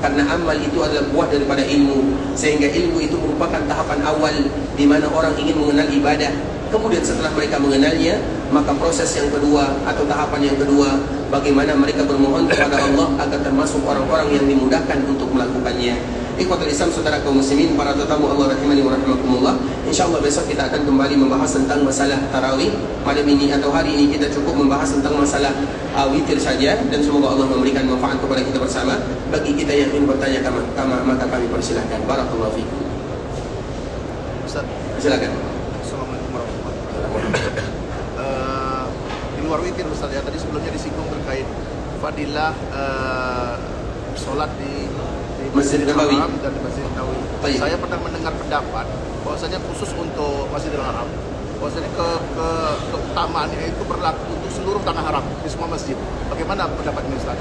Karena amal itu adalah buah daripada ilmu. Sehingga ilmu itu merupakan tahapan awal di mana orang ingin mengenal ibadah. Kemudian setelah mereka mengenalnya, maka proses yang kedua atau tahapan yang kedua, bagaimana mereka bermohon kepada Allah agar termasuk orang-orang yang dimudahkan untuk melakukannya. Ikhwatul Islam, saudara kaum muslimin, para tetamu Allah rahimani wa rahimakumullah. InsyaAllah besok kita akan kembali membahas tentang masalah tarawih. Malam ini atau hari ini kita cukup membahas tentang masalah witir saja. Dan semoga Allah memberikan manfaat kepada kita bersama. Bagi kita yang ingin bertanya, maka kami persilahkan. Barakallahu fikum. Ustaz, silakan. Assalamualaikum warahmatullahi wabarakatuh. Di luar witir Ustaz ya, tadi sebelumnya disinggung terkait fadilah sholat di Masjidil Haram dan di Masjidil Nabawi. Saya pernah mendengar pendapat bahwasanya khusus untuk Masjidil Haram, bahwasanya keutamaannya itu berlaku untuk seluruh tanah haram di semua masjid. Bagaimana pendapat ini Ustaz?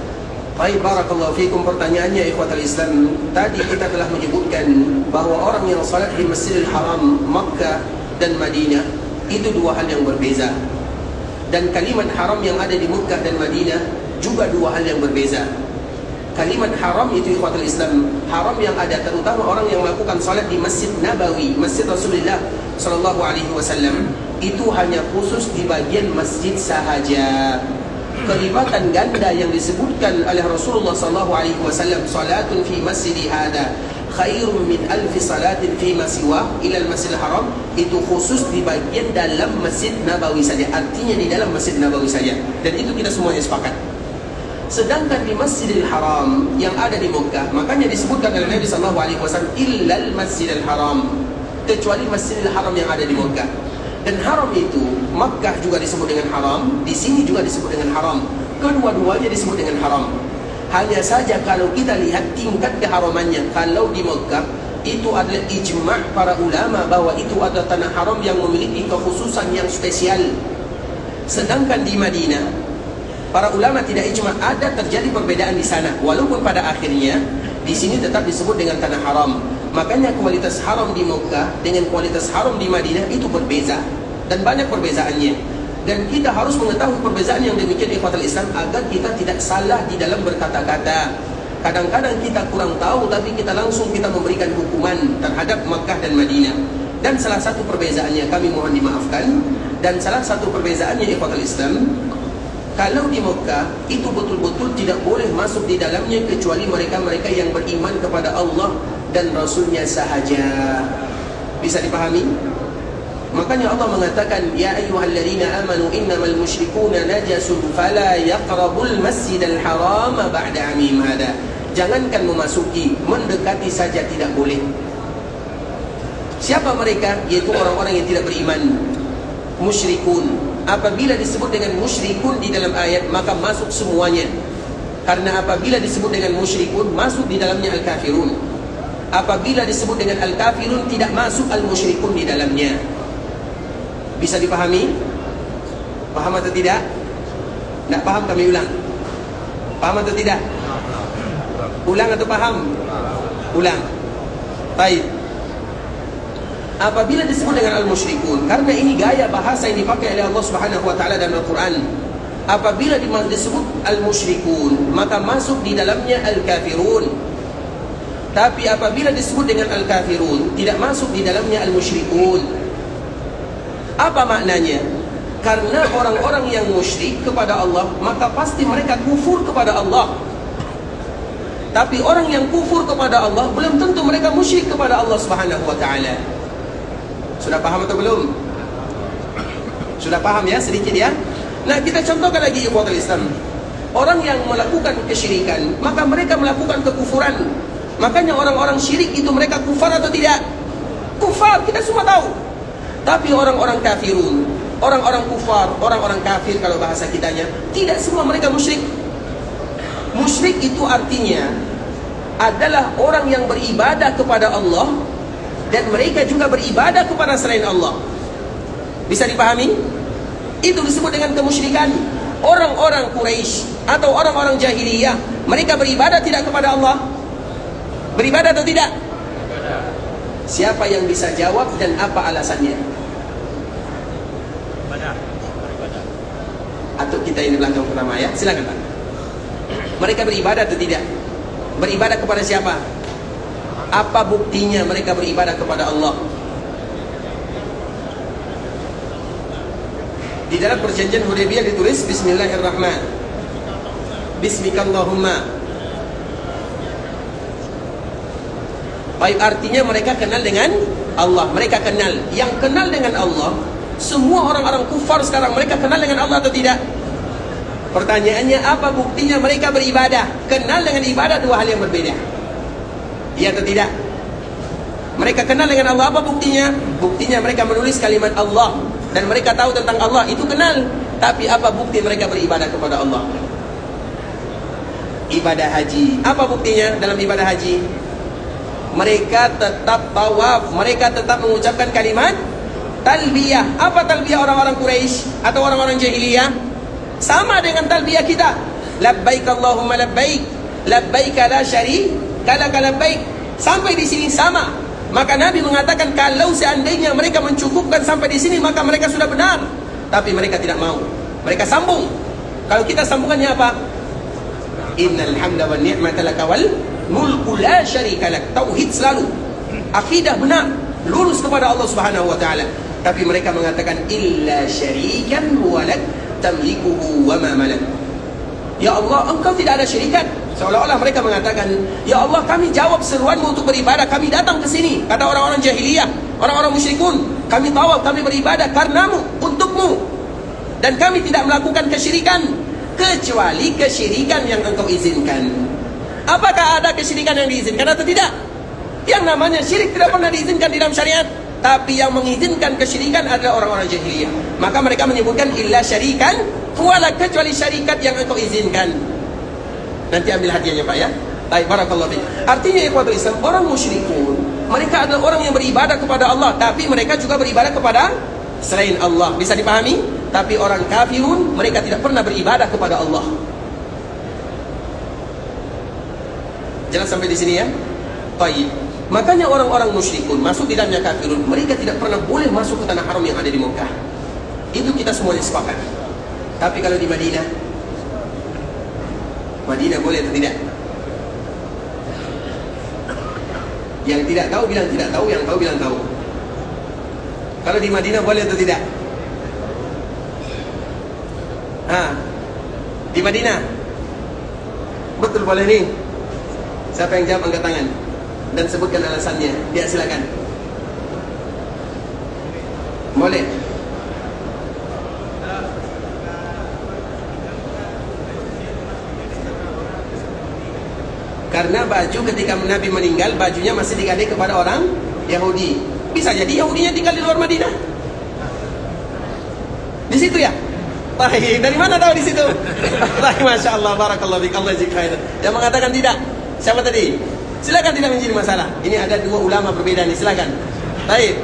Baik, barakallahu fikum. Pertanyaannya ikhwatul Islam, tadi kita telah menyebutkan bahwa orang yang salat di Masjidil Haram Makkah dan Madinah itu dua hal yang berbeza. Dan kalimat haram yang ada di Makkah dan Madinah juga dua hal yang berbeza. Kalimat haram itu ikhwatul Islam, haram yang ada terutama orang yang melakukan salat di Masjid Nabawi, Masjid Rasulullah sallallahu alaihi wasallam, itu hanya khusus di bagian masjid sahaja. Kelibatan ganda yang disebutkan oleh Rasulullah sallallahu alaihi wasallam, salatun fi masjidi hada khairun min alfi salatin fi ma siwa ila al-Masjidil Haram, itu khusus di bagian dalam Masjid Nabawi saja. Artinya di dalam Masjid Nabawi saja. Dan itu kita semuanya sepakat. Sedangkan di Masjidil Haram yang ada di Mekah, makanya disebutkan oleh Nabi sallallahu alaihi wasallam illal Masjidil Haram, kecuali Masjidil Haram yang ada di Mekah. Dan haram itu Mekah juga disebut dengan haram, di sini juga disebut dengan haram. Kedua-duanya disebut dengan haram. Hanya saja kalau kita lihat tingkat keharamannya, kalau di Mekah itu adalah ijma' para ulama bahwa itu adalah tanah haram yang memiliki kekhususan yang spesial. Sedangkan di Madinah para ulama tidak ijma', ada terjadi perbedaan di sana. Walaupun pada akhirnya di sini tetap disebut dengan tanah haram. Makanya kualitas haram di Mekah dengan kualitas haram di Madinah itu berbeza dan banyak perbezaannya. Dan kita harus mengetahui perbezaan yang demikian ikhwatul Islam agar kita tidak salah di dalam berkata-kata. Kadang-kadang kita kurang tahu tapi kita langsung memberikan hukuman terhadap Mekah dan Madinah. Dan salah satu perbezaannya kami mohon dimaafkan. Dan salah satu perbezaannya ikhwatul Islam, kalau di Mekah itu betul-betul tidak boleh masuk di dalamnya kecuali mereka-mereka yang beriman kepada Allah dan Rasulnya sahaja. Bisa dipahami? Makanya Allah mengatakan, ya ayyuhalladzina amanu innamal musyrikuuna najasun fala yaqrabul masjidal haram ba'da amim hada. Jangankan memasuki, mendekati saja tidak boleh. Siapa mereka? Yaitu orang-orang yang tidak beriman, musyrikun. Apabila disebut dengan musyrikun di dalam ayat, maka masuk semuanya. Karena apabila disebut dengan musyrikun, masuk di dalamnya al-kafirun. Apabila disebut dengan al-kafirun, tidak masuk al-musyrikun di dalamnya. Bisa dipahami? Paham atau tidak? Tidak paham kami ulang. Paham atau tidak? Ulang atau paham? Ulang. Baik. Apabila disebut dengan al-musyrikun, karena ini gaya bahasa yang dipakai oleh Allah Subhanahu wa taala dalam Al-Qur'an. Apabila disebut al-musyrikun, maka masuk di dalamnya al-kafirun. Tapi apabila disebut dengan al-kafirun, tidak masuk di dalamnya al-musyrikun. Apa maknanya? Karena orang-orang yang musyrik kepada Allah, maka pasti mereka kufur kepada Allah. Tapi orang yang kufur kepada Allah, belum tentu mereka musyrik kepada Allah Subhanahu wa ta'ala. Sudah paham atau belum? Sudah paham ya sedikit ya? Nah, kita contohkan lagi ikhwatul Islam. Orang yang melakukan kesyirikan, maka mereka melakukan kekufuran. Makanya orang-orang syirik itu mereka kufar atau tidak? Kufar, kita semua tahu. Tapi orang-orang kafirun, orang-orang kufar, orang-orang kafir kalau bahasa kitanya, tidak semua mereka musyrik. Musyrik itu artinya adalah orang yang beribadah kepada Allah dan mereka juga beribadah kepada selain Allah. Bisa dipahami? Itu disebut dengan kemusyrikan. Orang-orang Quraisy atau orang-orang jahiliyah, mereka beribadah tidak kepada Allah? Beribadah atau tidak? Siapa yang bisa jawab dan apa alasannya? Atau kita ini belakang pertama ya, silakan Pak. Mereka beribadah atau tidak? Beribadah kepada siapa? Apa buktinya mereka beribadah kepada Allah? Di dalam perjanjian Hudaybiyah ditulis Bismillahirrahmanirrahim. Bismikallahumma. Baik, artinya mereka kenal dengan Allah. Mereka kenal. Yang kenal dengan Allah, semua orang-orang kufar sekarang, mereka kenal dengan Allah atau tidak? Pertanyaannya, apa buktinya mereka beribadah? Kenal dengan ibadah dua hal yang berbeda. Iya atau tidak? Mereka kenal dengan Allah, apa buktinya? Buktinya mereka menulis kalimat Allah dan mereka tahu tentang Allah, itu kenal. Tapi apa bukti mereka beribadah kepada Allah? Ibadah haji, apa buktinya dalam ibadah haji? Mereka tetap tawaf, mereka tetap mengucapkan kalimat talbiyah. Apa talbiyah orang-orang Quraisy atau orang-orang jahiliyah? Sama dengan talbiyah kita. Labbaik Allahumma labbaik, labbaik la syarika lak labbaik. Sampai di sini sama. Maka Nabi mengatakan kalau seandainya mereka mencukupkan sampai di sini, maka mereka sudah benar. Tapi mereka tidak mau. Mereka sambung. Kalau kita sambungannya apa? Innal hamda wan ni'mata laka wal mulku la syarika lak. Tauhid selalu. Akidah benar, lurus kepada Allah Subhanahu wa taala. Tapi mereka mengatakan illa syarikan walak tamlikuhu wa ma malak. Ya Allah, engkau tidak ada syirikat. Seolah-olah mereka mengatakan, ya Allah, kami jawab seruanmu untuk beribadah, kami datang ke sini. Kata orang-orang jahiliyah, orang-orang musyrikun, kami tawaf, kami beribadah karenamu, untukmu. Dan kami tidak melakukan kesyirikan kecuali kesyirikan yang engkau izinkan. Apakah ada kesyirikan yang diizinkan atau tidak? Yang namanya syirik tidak pernah diizinkan di dalam syariat. Tapi yang mengizinkan kesyirikan adalah orang-orang jahiliyah. Maka mereka menyebutkan illa syarikan wala, kecuali syarikat yang engkau izinkan. Nanti ambil hadiahnya Pak ya. Baik, barakallahu fiik. Artinya ikhwatul Islam, orang musyrikun, mereka adalah orang yang beribadah kepada Allah, tapi mereka juga beribadah kepada selain Allah. Bisa dipahami? Tapi orang kafirun, mereka tidak pernah beribadah kepada Allah. Jelas sampai di sini ya? Baik. Makanya orang-orang musyrikun masuk di dalamnya kafirun, mereka tidak pernah boleh masuk ke tanah haram yang ada di Mekah. Itu kita semuanya sepakat. Tapi kalau di Madinah, Madinah boleh atau tidak? Yang tidak tahu bilang tidak tahu, yang tahu bilang tahu. Kalau di Madinah boleh atau tidak? Di Madinah betul boleh nih. Siapa yang jawab angkat tangan dan sebutkan alasannya. Ya, silakan. Boleh. Karena baju ketika Nabi meninggal, bajunya masih digadai kepada orang Yahudi. Bisa jadi Yahudinya tinggal di luar Madinah. Di situ ya? Dari mana tahu di situ? Masya Allah, barakallahu fiik, Allah jazak khairan. Yang mengatakan tidak, siapa tadi? Silakan, tidak menjadi masalah. Ini ada dua ulama berbeda nih, silakan. Baik.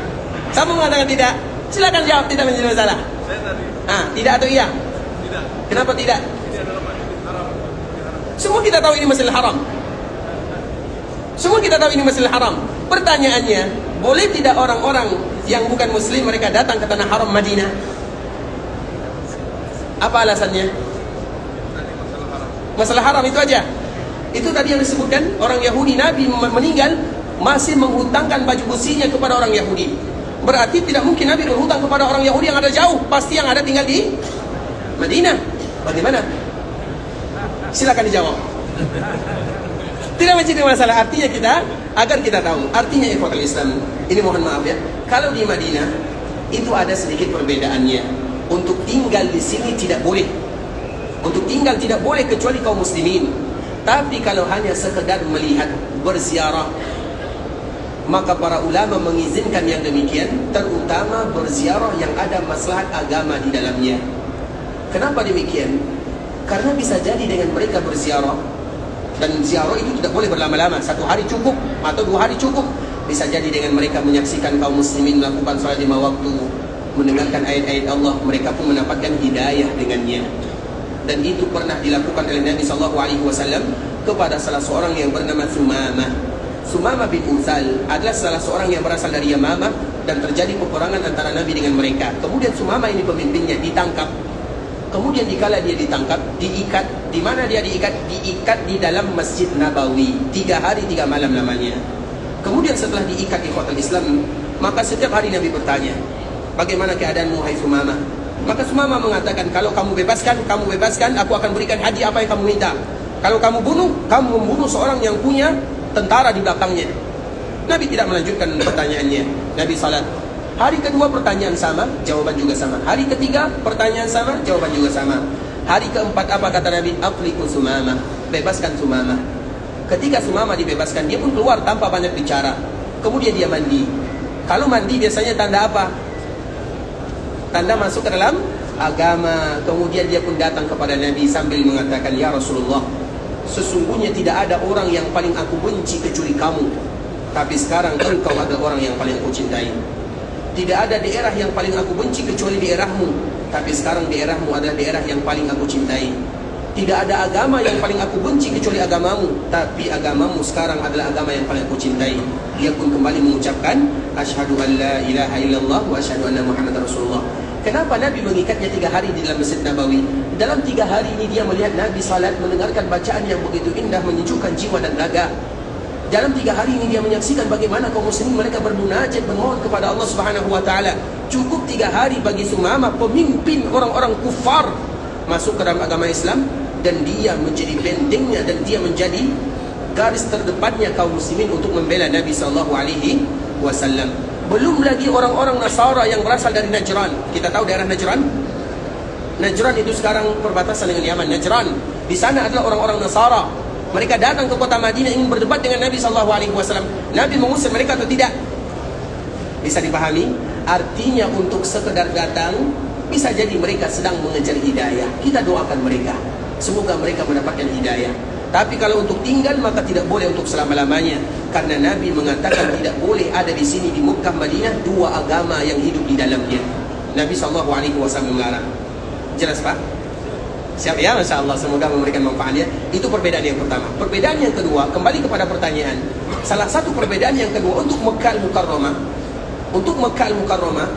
Siapa mengatakan tidak? Silakan jawab, tidak menjadi masalah. Saya tadi. Tidak atau iya? Tidak. Kenapa tidak? Ini adalah masjid haram. Semua kita tahu ini Masjidil Haram. Semua kita tahu ini Masjidil Haram. Pertanyaannya, boleh tidak orang-orang yang bukan muslim mereka datang ke tanah haram Madinah? Apa alasannya? Masalah haram itu aja. Itu tadi yang disebutkan orang Yahudi, Nabi meninggal masih menghutangkan baju besinya kepada orang Yahudi. Berarti tidak mungkin Nabi berhutang kepada orang Yahudi yang ada jauh. Pasti yang ada tinggal di Madinah. Bagaimana? Silakan dijawab. Tidak menjadi masalah. Artinya kita, agar kita tahu, artinya ikhwatul Islam, ini mohon maaf ya, kalau di Madinah itu ada sedikit perbedaannya. Untuk tinggal di sini tidak boleh. Untuk tinggal tidak boleh kecuali kaum muslimin. Tapi kalau hanya sekedar melihat, berziarah, maka para ulama mengizinkan yang demikian, terutama berziarah yang ada maslahat agama di dalamnya. Kenapa demikian? Karena bisa jadi dengan mereka berziarah, dan ziarah itu tidak boleh berlama-lama, 1 hari cukup atau 2 hari cukup. Bisa jadi dengan mereka menyaksikan kaum muslimin melakukan salat 5 waktu, mendengarkan ayat-ayat Allah, mereka pun mendapatkan hidayah dengannya. Dan itu pernah dilakukan oleh Nabi SAW kepada salah seorang yang bernama Sumamah. Sumamah bin Uthal adalah salah seorang yang berasal dari Yamamah, dan terjadi peperangan antara Nabi dengan mereka. Kemudian Sumamah ini pemimpinnya ditangkap. Kemudian dikala dia ditangkap, diikat. Di mana dia diikat? Diikat di dalam Masjid Nabawi. 3 hari 3 malam lamanya. Kemudian setelah diikat di ikhwatul Islam, maka setiap hari Nabi bertanya, bagaimana keadaanmu hai Sumamah? Maka Sumamah mengatakan, kalau kamu bebaskan, aku akan berikan hadiah apa yang kamu minta. Kalau kamu bunuh, kamu membunuh seorang yang punya tentara di belakangnya. Nabi tidak melanjutkan pertanyaannya. Nabi salat. Hari kedua pertanyaan sama, jawaban juga sama. Hari ketiga pertanyaan sama, jawaban juga sama. Hari keempat apa kata Nabi? Aqliqu Sumamah, bebaskan Sumamah. Ketika Sumamah dibebaskan, dia pun keluar tanpa banyak bicara. Kemudian dia mandi. Kalau mandi biasanya tanda apa? Tanda masuk ke dalam agama. Kemudian dia pun datang kepada Nabi sambil mengatakan, ya Rasulullah, sesungguhnya tidak ada orang yang paling aku benci kecuali kamu. Tapi sekarang engkau adalah orang yang paling aku cintai. Tidak ada daerah yang paling aku benci kecuali daerahmu. Tapi sekarang daerahmu adalah daerah yang paling aku cintai. Tidak ada agama yang paling aku benci kecuali agamamu. Tapi agamamu sekarang adalah agama yang paling aku cintai. Dia pun kembali mengucapkan, Asyhadu an la ilaha illallah wa asyhadu anna Muhammad Rasulullah. Kenapa Nabi mengikatnya 3 hari di dalam Masjid Nabawi? Dalam 3 hari ini dia melihat Nabi salat, mendengarkan bacaan yang begitu indah, menyejukkan jiwa dan raga. Dalam 3 hari ini dia menyaksikan bagaimana kaum muslimin mereka bermunajat, memohon kepada Allah Subhanahu wa taala. Cukup 3 hari bagi Sumamah, pemimpin orang-orang kufar, masuk ke dalam agama Islam, dan dia menjadi bentengnya, dan dia menjadi garis terdepannya kaum muslimin untuk membela Nabi SAW. Belum lagi orang-orang Nasara yang berasal dari Najran. Kita tahu daerah Najran. Najran itu sekarang perbatasan dengan Yaman. Najran, di sana adalah orang-orang Nasara. Mereka datang ke kota Madinah ingin berdebat dengan Nabi SAW. Nabi mengusir mereka atau tidak? Bisa dipahami? Artinya untuk sekedar datang, bisa jadi mereka sedang mengejar hidayah. Kita doakan mereka, semoga mereka mendapatkan hidayah. Tapi kalau untuk tinggal, maka tidak boleh untuk selama-lamanya. Karena Nabi mengatakan tidak boleh ada di sini di Mekah Madinah 2 agama yang hidup di dalamnya. Nabi SAW melarang. Jelas Pak? Siap ya, Masya Allah, semoga memberikan manfaatnya. Itu perbedaan yang pertama. Perbedaan yang kedua, kembali kepada pertanyaan. Salah satu perbedaan yang kedua untuk Mekah Al-Mukarramah. Untuk Mekah Al-Mukarramah,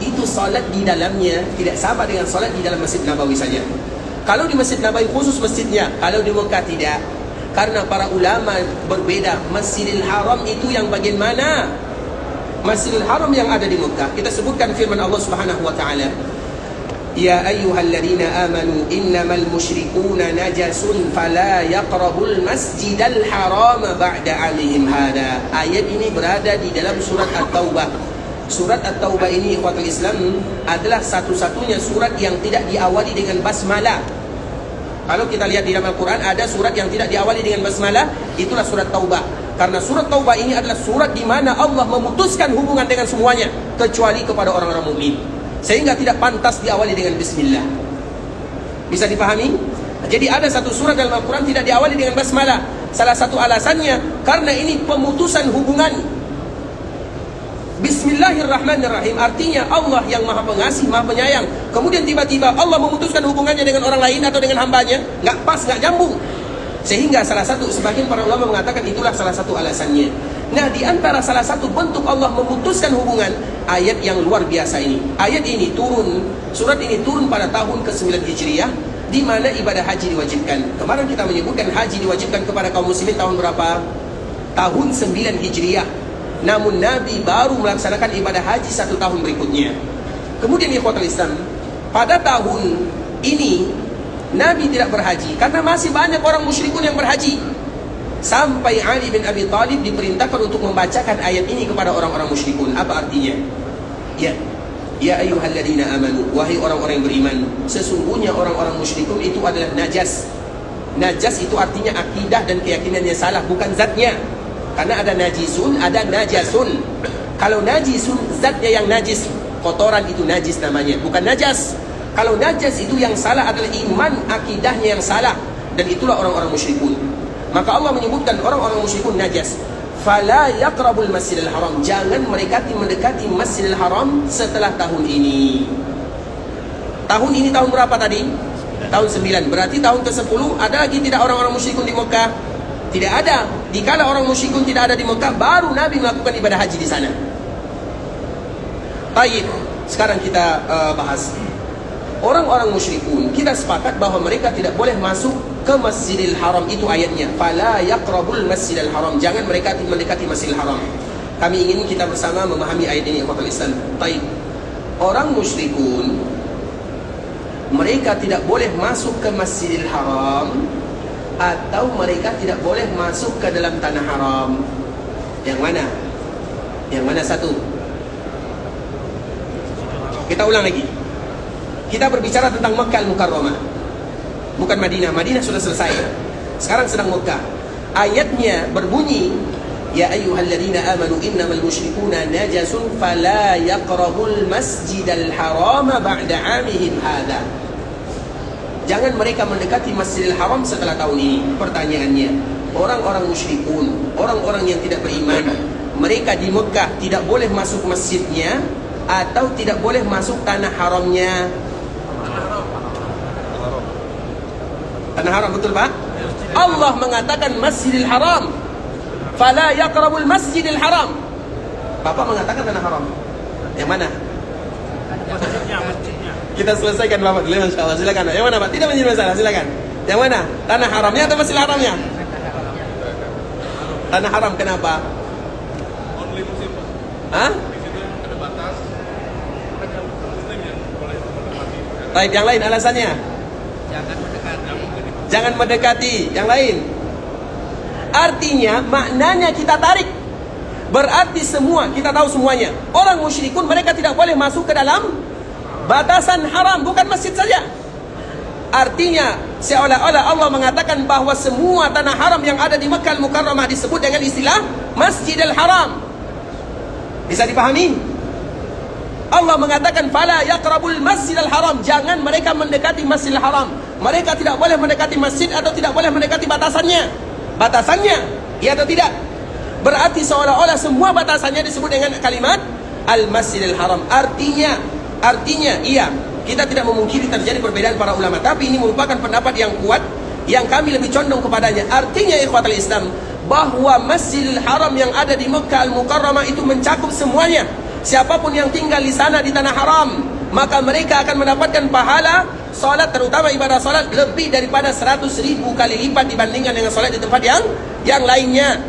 itu salat di dalamnya tidak sama dengan salat di dalam Masjid Nabawi saja. Kalau di Masjid Nabawi khusus masjidnya, kalau di Mekah tidak. Karena para ulama berbeda. Masjidil Haram itu yang bagian mana? Masjidil Haram yang ada di Mekah. Kita sebutkan firman Allah Subhanahu wa taala, Ya ayyuhalladzina amanu innamal musyrikuuna najasun fala yaqrabul masjidal haram ba'da 'amihim hada. Ayat ini berada di dalam surat At-Taubah. Surat At-Taubah ini ikhwatul Islam adalah satu-satunya surat yang tidak diawali dengan basmalah. Kalau kita lihat di dalam Al-Quran ada surat yang tidak diawali dengan basmalah, itulah surat Taubah. Karena surat Taubah ini adalah surat di mana Allah memutuskan hubungan dengan semuanya kecuali kepada orang-orang mukmin. Sehingga tidak pantas diawali dengan bismillah. Bisa dipahami? Jadi ada satu surat dalam Al-Quran tidak diawali dengan basmalah. Salah satu alasannya karena ini pemutusan hubungan. Bismillahirrahmanirrahim artinya Allah yang maha pengasih, maha penyayang. Kemudian tiba-tiba Allah memutuskan hubungannya dengan orang lain atau dengan hambanya. Nggak pas, nggak nyambung. Sehingga salah satu, sebagian para ulama mengatakan itulah salah satu alasannya. Nah, di antara salah satu bentuk Allah memutuskan hubungan, ayat yang luar biasa ini. Ayat ini turun, surat ini turun pada tahun ke-9 Hijriah, di mana ibadah haji diwajibkan. Kemarin kita menyebutkan haji diwajibkan kepada kaum muslimin tahun berapa? Tahun 9 Hijriah. namun Nabi baru melaksanakan ibadah haji 1 tahun berikutnya. Kemudian ikhwatul Islam, pada tahun ini Nabi tidak berhaji karena masih banyak orang musyrikun yang berhaji. Sampai Ali bin Abi Thalib diperintahkan untuk membacakan ayat ini kepada orang-orang musyrikun. Apa artinya? Ya ayyuhalladzina amanu, wahai orang-orang yang beriman, sesungguhnya orang-orang musyrikun itu adalah najas. Najas itu artinya akidah dan keyakinannya salah, bukan zatnya. Karena ada najisun, ada najasun. Kalau najisun, zatnya yang najis, kotoran itu najis namanya, bukan najas. Kalau najas itu yang salah adalah iman, akidahnya yang salah, dan itulah orang-orang musyrikun. Maka Allah menyebutkan orang-orang musyrikun najas. Fala yaqrabul Masjidil Haram, jangan mereka mendekati Masjidil Haram setelah tahun ini. Tahun ini tahun berapa tadi? Tahun 9. Berarti tahun ke-10 ada lagi tidak orang-orang musyrikun di Mekah? Tidak ada. Dikala orang musyrikun tidak ada di Mekah, baru Nabi melakukan ibadah haji di sana. Baik, sekarang kita bahas orang-orang musyrikun. Kita sepakat bahwa mereka tidak boleh masuk ke Masjidil Haram, itu ayatnya. Fala yaqrabul Masjidil Haram, jangan mereka mendekati Masjidil Haram. Kami ingin kita bersama memahami ayat ini, ikhwatul Islam. Baik. Orang musyrikun mereka tidak boleh masuk ke Masjidil Haram, atau mereka tidak boleh masuk ke dalam tanah haram. Yang mana? Yang mana satu? Kita ulang lagi. Kita berbicara tentang Makkah Al-Mukarramah, bukan Madinah. Madinah sudah selesai. Sekarang sedang Makkah. Ayatnya berbunyi, ya ayyuhalladzina amanu innamal musyrikuna najasun fala yaqrabul masjidal harama ba'da 'amihim hadza. Jangan mereka mendekati Masjidil Haram setelah tahun ini. Pertanyaannya, orang-orang musyrikun, orang-orang yang tidak beriman, mereka di Mekah tidak boleh masuk masjidnya atau tidak boleh masuk tanah haramnya? Tanah haram, betul Pak? Allah mengatakan Masjidil Haram, fala yaqrabul Masjidil Haram. Bapak mengatakan tanah haram. Yang mana? Kita selesaikan Bapak dulu, insya Allah. Silakan. Yang mana Pak? Tidak menjadi masalah, silakan. Yang mana? Tanah haramnya atau Masjidil Haramnya? Tanah haram, kenapa? Only Muslim, Pak. Hah? Di situ ada batas, hanya Muslim yang boleh menempati. Baik, yang lain alasannya? Jangan mendekati. Yang lain? Artinya, maknanya kita tarik. Berarti semua, kita tahu semuanya. Orang musyrikun mereka tidak boleh masuk ke dalam batasan haram, bukan masjid saja. Artinya, seolah-olah Allah mengatakan bahwa semua tanah haram yang ada di Makkah Al-Mukarramah disebut dengan istilah Masjidil Haram. Bisa dipahami? Allah mengatakan fala yaqrabul Masjidil Haram, jangan mereka mendekati Masjidil Haram. Mereka tidak boleh mendekati masjid atau tidak boleh mendekati batasannya. Batasannya, iya atau tidak? Berarti seolah-olah semua batasannya disebut dengan kalimat Al-Masjidil Haram. Artinya iya, kita tidak memungkiri terjadi perbedaan para ulama, tapi ini merupakan pendapat yang kuat yang kami lebih condong kepadanya. Artinya ikhwatul Islam, bahwa Masjidil Haram yang ada di Makkah Al-Mukarramah itu mencakup semuanya. Siapapun yang tinggal di sana di tanah haram, maka mereka akan mendapatkan pahala salat, terutama ibadah salat, lebih daripada 100.000 kali lipat dibandingkan dengan salat di tempat yang lainnya.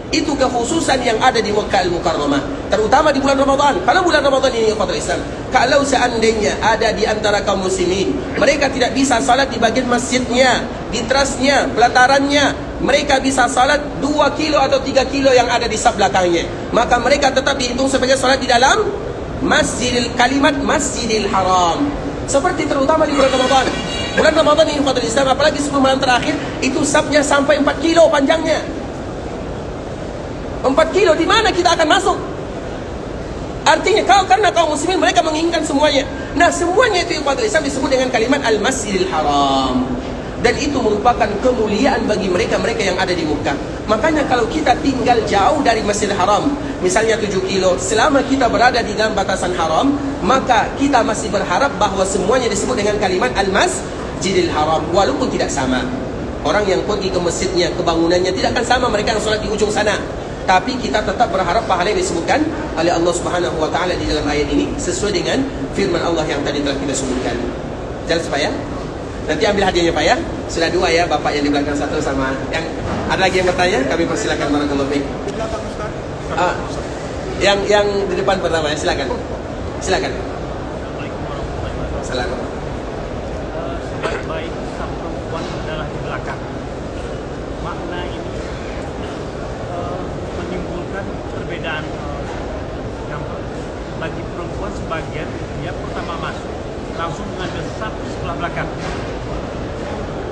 Itu kekhususan yang ada di Makkah Al-Mukarramah, terutama di bulan Ramadan. Kalau bulan Ramadan ini ikhwatul Islam, kalau seandainya ada di antara kaum muslimin mereka tidak bisa salat di bagian masjidnya, di trasnya, pelatarannya, mereka bisa salat 2 kilo atau 3 kilo yang ada di saf belakangnya, maka mereka tetap dihitung sebagai salat di dalam kalimat Masjidil Haram. Seperti terutama di bulan Ramadan. Bulan Ramadan ini ikhwatul Islam, apalagi 10 malam terakhir, itu safnya sampai 4 kilo panjangnya. 4 kilo, di mana kita akan masuk? Artinya karena kaum muslimin mereka menginginkan semuanya. Nah, semuanya itu ikhwatul Islam disebut dengan kalimat Al-Masjidil Haram. Dan itu merupakan kemuliaan bagi mereka-mereka yang ada di Mekah. Makanya kalau kita tinggal jauh dari Masjidil Haram, misalnya 7 kilo, selama kita berada di dalam batasan haram, maka kita masih berharap bahwa semuanya disebut dengan kalimat Al-Masjidil Haram, walaupun tidak sama. Orang yang pergi ke masjidnya, kebangunannya tidak akan sama mereka yang sholat di ujung sana. Tapi kita tetap berharap pahala yang disebutkan oleh Allah Subhanahu wa taala di dalam ayat ini sesuai dengan firman Allah yang tadi telah kita sebutkan. Jelas Pak ya? Nanti ambil hadiahnya Pak ya. Sudah 2 ya, Bapak yang di belakang 1 sama yang ada lagi yang bertanya, kami persilakan barakallahu fiik. Yang di depan pertama, silakan. Silakan. Assalamualaikum warahmatullahi wabarakatuh. Salam. Sebaik-baik sang perempuan adalah di belakang. Makna ini menimbulkan perbedaan yang bagi perempuan sebagian dia pertama masuk langsung mengambil saf sebelah belakang.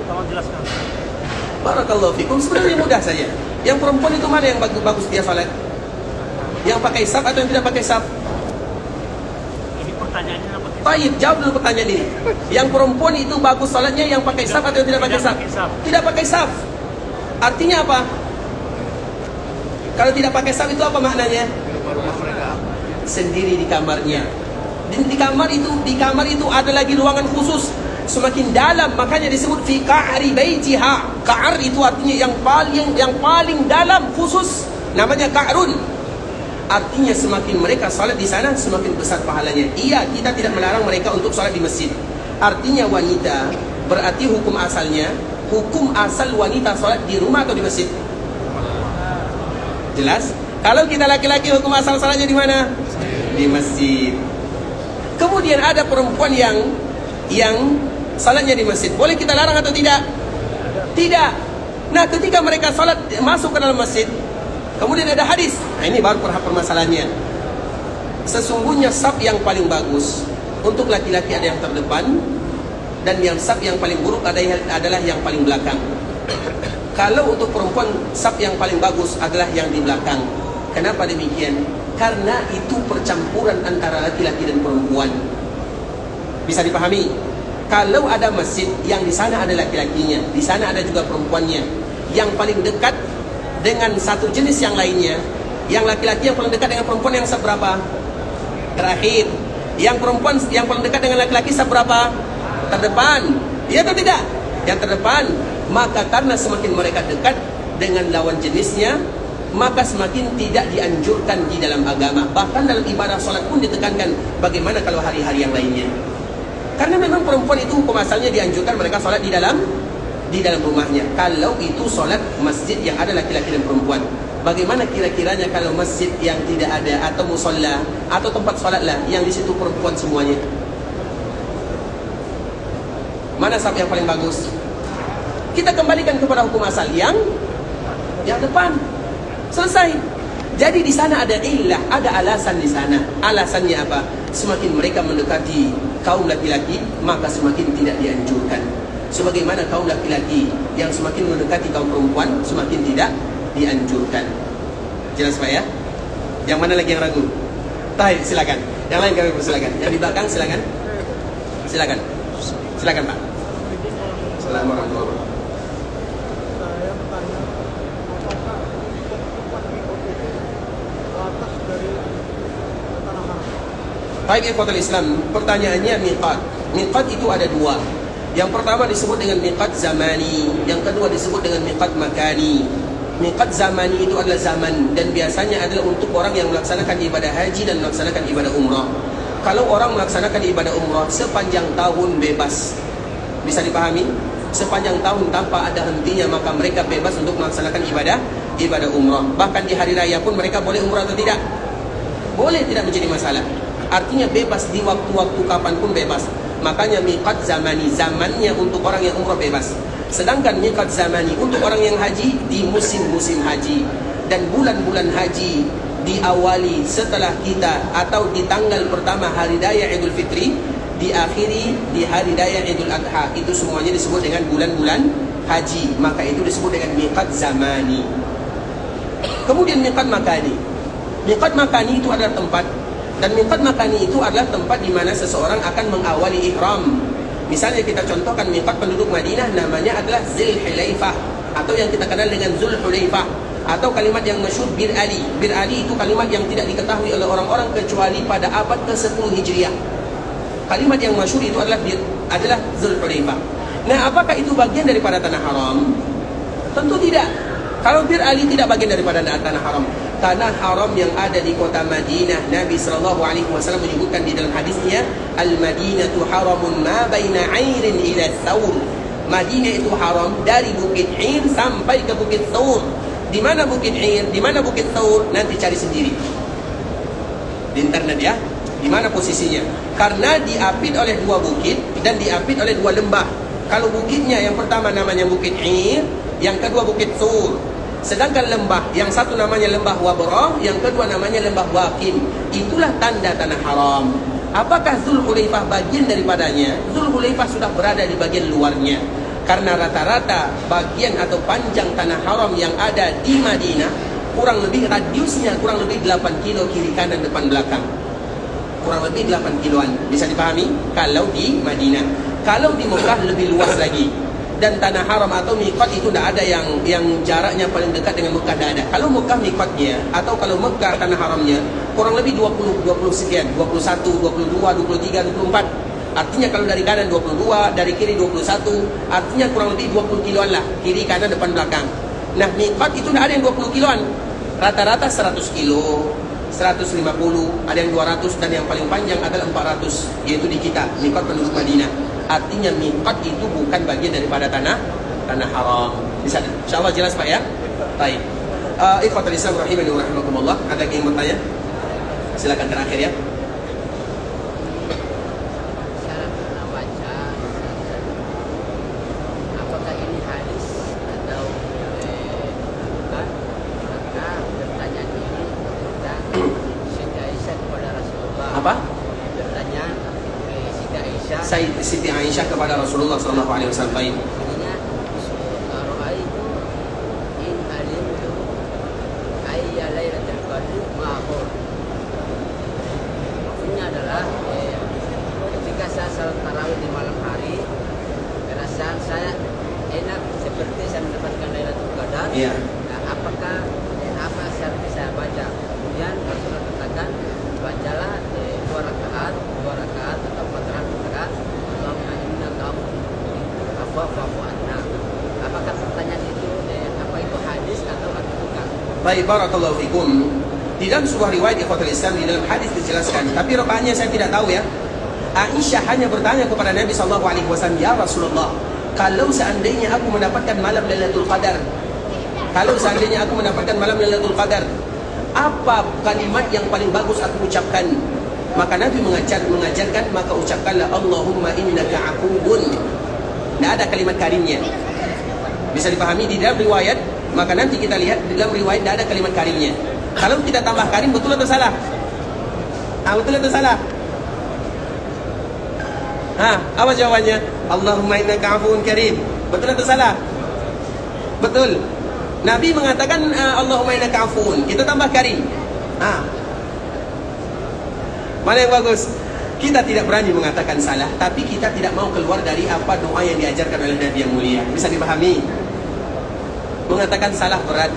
Tolong jelaskan. Barakallahu fikum. Sebenarnya mudah saja. Yang perempuan itu mana yang bagus dia salat? Yang pakai saf atau yang tidak pakai saf? Ini pertanyaannya apa? Baik, jawab dulu pertanyaan ini. Yang perempuan itu bagus salatnya yang pakai saf atau yang tidak pakai saf? Tidak pakai saf. Artinya apa? Kalau tidak pakai saf itu apa maknanya? Sendiri di kamarnya. Di kamar itu ada lagi ruangan khusus semakin dalam, makanya disebut fi qa'ri baitiha. Qa'r itu artinya yang paling dalam khusus, namanya qa'run. Artinya semakin mereka salat di sana semakin besar pahalanya. Iya, kita tidak melarang mereka untuk salat di masjid. Artinya wanita, berarti hukum asal wanita salat di rumah atau di masjid? Jelas? Kalau kita laki-laki hukum asal salatnya di mana? Di masjid. Kemudian ada perempuan yang salatnya di masjid. Boleh kita larang atau tidak? Tidak. Nah, ketika mereka salat masuk ke dalam masjid, kemudian ada hadis. Nah, ini baru permasalahannya. Sesungguhnya saf yang paling bagus untuk laki-laki ada yang terdepan, dan yang saf yang paling buruk adalah yang paling belakang. Kalau untuk perempuan, saf yang paling bagus adalah yang di belakang. Kenapa demikian? Karena itu percampuran antara laki-laki dan perempuan. Bisa dipahami? Kalau ada masjid yang di sana ada laki-lakinya, di sana ada juga perempuannya, yang paling dekat dengan satu jenis yang lainnya, yang laki-laki yang paling dekat dengan perempuan yang seberapa? Terakhir. Yang perempuan yang paling dekat dengan laki-laki seberapa? Terdepan. Iya atau tidak? Yang terdepan. Maka karena semakin mereka dekat dengan lawan jenisnya, maka semakin tidak dianjurkan di dalam agama. Bahkan dalam ibadah sholat pun ditekankan. Bagaimana kalau hari-hari yang lainnya? Karena memang perempuan itu hukum asalnya dianjurkan mereka sholat di dalam rumahnya. Kalau itu sholat masjid yang ada laki-laki dan perempuan, bagaimana kira-kiranya kalau masjid yang tidak ada, atau musola, atau tempat sholat lah yang di situ perempuan semuanya? Mana saf yang paling bagus? Kita kembalikan kepada hukum asal yang depan. Selesai. Jadi di sana ada illah, ada alasan di sana. Alasannya apa? Semakin mereka mendekati kaum laki-laki, maka semakin tidak dianjurkan. Sebagaimana kaum laki-laki yang semakin mendekati kaum perempuan, semakin tidak dianjurkan. Jelas Pak ya? Yang mana lagi yang ragu? Baik, silakan. Yang lain kami persilakan. Yang di belakang silakan. Silakan. Silakan Pak. Assalamualaikum warahmatullahi wabarakatuh. Saya bertanya, apakah tempat miqat itu batas dari tanah haram? Baik, ikhwatul Islam, pertanyaannya miqat. Miqat itu ada dua. Yang pertama disebut dengan miqat zamani, yang kedua disebut dengan miqat makani. Miqat zamani itu adalah zaman, dan biasanya adalah untuk orang yang melaksanakan ibadah haji dan melaksanakan ibadah umrah. Kalau orang melaksanakan ibadah umrah sepanjang tahun bebas, bisa dipahami? Sepanjang tahun tanpa ada hentinya, maka mereka bebas untuk melaksanakan ibadah umrah. Bahkan di hari raya pun mereka boleh umrah atau tidak? Boleh, tidak menjadi masalah. Artinya bebas di waktu-waktu kapanpun bebas. Makanya miqat zamani, zamannya untuk orang yang umrah bebas. Sedangkan miqat zamani untuk orang yang haji di musim-musim haji. Dan bulan-bulan haji diawali setelah kita, atau di tanggal pertama hari raya Idul Fitri, diakhiri di hari raya Idul Adha. Itu semuanya disebut dengan bulan-bulan haji. Maka itu disebut dengan miqat zamani. Kemudian miqat makani. Miqat makani itu adalah tempat, dan miqat makani itu adalah tempat di mana seseorang akan mengawali ihram. Misalnya kita contohkan miqat penduduk Madinah, namanya adalah Zulhulaifah, atau yang kita kenal dengan Zulhulaifah, atau kalimat yang masyhur Bir Ali. Bir Ali itu kalimat yang tidak diketahui oleh orang-orang kecuali pada abad ke-10 Hijriah. Kalimat yang masyhur itu adalah Zulhulaifah. Nah, apakah itu bagian daripada tanah haram? Tentu tidak. Kalau Bir Ali tidak bagian daripada tanah haram. Tanah haram yang ada di kota Madinah, Nabi SAW menyebutkan di dalam hadisnya, Al-Madinatu haramun ma baina 'airin ila Thawr. Madinah itu haram dari Bukit Ir sampai ke Bukit Thawr. Di mana Bukit Ir, di mana Bukit Thawr, nanti cari sendiri. di internet ya. Di mana posisinya? Karena diapit oleh dua bukit dan diapit oleh dua lembah. Kalau bukitnya yang pertama namanya Bukit Ir, yang kedua Bukit Tur. Sedangkan lembah, yang satu namanya Lembah Wabrah, yang kedua namanya Lembah Waqin. Itulah tanda tanah haram. Apakah Zulhulaifah bagian daripadanya? Zulhulaifah sudah berada di bagian luarnya. Karena rata-rata bagian atau panjang tanah haram yang ada di Madinah, kurang lebih radiusnya kurang lebih 8 kilo kiri kanan depan belakang. Kurang lebih 8 kiloan. Bisa dipahami? Kalau di Madinah. Kalau di Mekah lebih luas lagi. Dan tanah haram atau miqat itu tidak ada yang jaraknya paling dekat dengan Mekah, tidak ada. Kalau Mekah miqatnya atau kalau Mekah tanah haramnya kurang lebih 20 sekian, 21, 22, 23, 24. Artinya kalau dari kanan 22, dari kiri 21, artinya kurang lebih 20 kiloan lah, kiri kanan depan belakang. Nah, miqat itu tidak ada yang 20 kiloan. Rata-rata 100 kilo, 150, ada yang 200 dan yang paling panjang adalah 400, yaitu di kita, miqat penduduk Madinah. Artinya miqat itu bukan bagian daripada tanah haram. Bisa? Insyaallah jelas Pak ya? Baik. Ikhwatul Islam rahimani wa rahimakumullah, ada yang ingin bertanya? Silakan terakhir ya. Apakah ini hadis atau bukan? Maka bertanya ini tentang Siti Aisyah kepada Rasulullah. Apa? Bertanya Siti Aisyah. Siti Aisyah kepada Rasulullah sallallahu alaihi wasallam. Artinya roa itu in alim itu ayya lailatul qadri ma'qul. Maksudnya adalah ketika saya salat tarawih di malam hari, perasaan saya enak seperti saya mendapatkan Lailatul Qadar. Iya. Nah, apakah apa seharusnya saya baca? Kemudian Rasulullah katakan bacalah 2 rakaat atau 4 rakaat. Allahumma innaka afuwwun anna. Apakah pertanyaan itu apa itu hadis atau bukan? Baik, barakallahu fikum. Di dalam sebuah riwayat ikhwatul Islam, di dalam hadis dijelaskan, tapi rakaatnya saya tidak tahu ya. Aisyah hanya bertanya kepada Nabi sallallahu alaihi wasallam, "Ya Rasulullah, kalau seandainya aku mendapatkan malam Lailatul Qadar, apa kalimat yang paling bagus aku ucapkan?" Maka Nabi mengajarkan, maka ucapkanlah Allahumma innaka afuwun. Tidak ada kalimat karimnya. Bisa dipahami di dalam riwayat, maka nanti kita lihat di dalam riwayat tidak ada kalimat karimnya. Kalau kita tambah karim, betul atau salah? Betul atau salah? Apa jawabannya? Allahumma innaka afuwun karim. Betul atau salah? Betul. Nabi mengatakan Allahumma innaka afuwun. Kita tambah karim. Mana yang bagus? Kita tidak berani mengatakan salah, tapi kita tidak mau keluar dari apa doa yang diajarkan oleh Nabi yang mulia. Bisa dipahami? Mengatakan salah berat,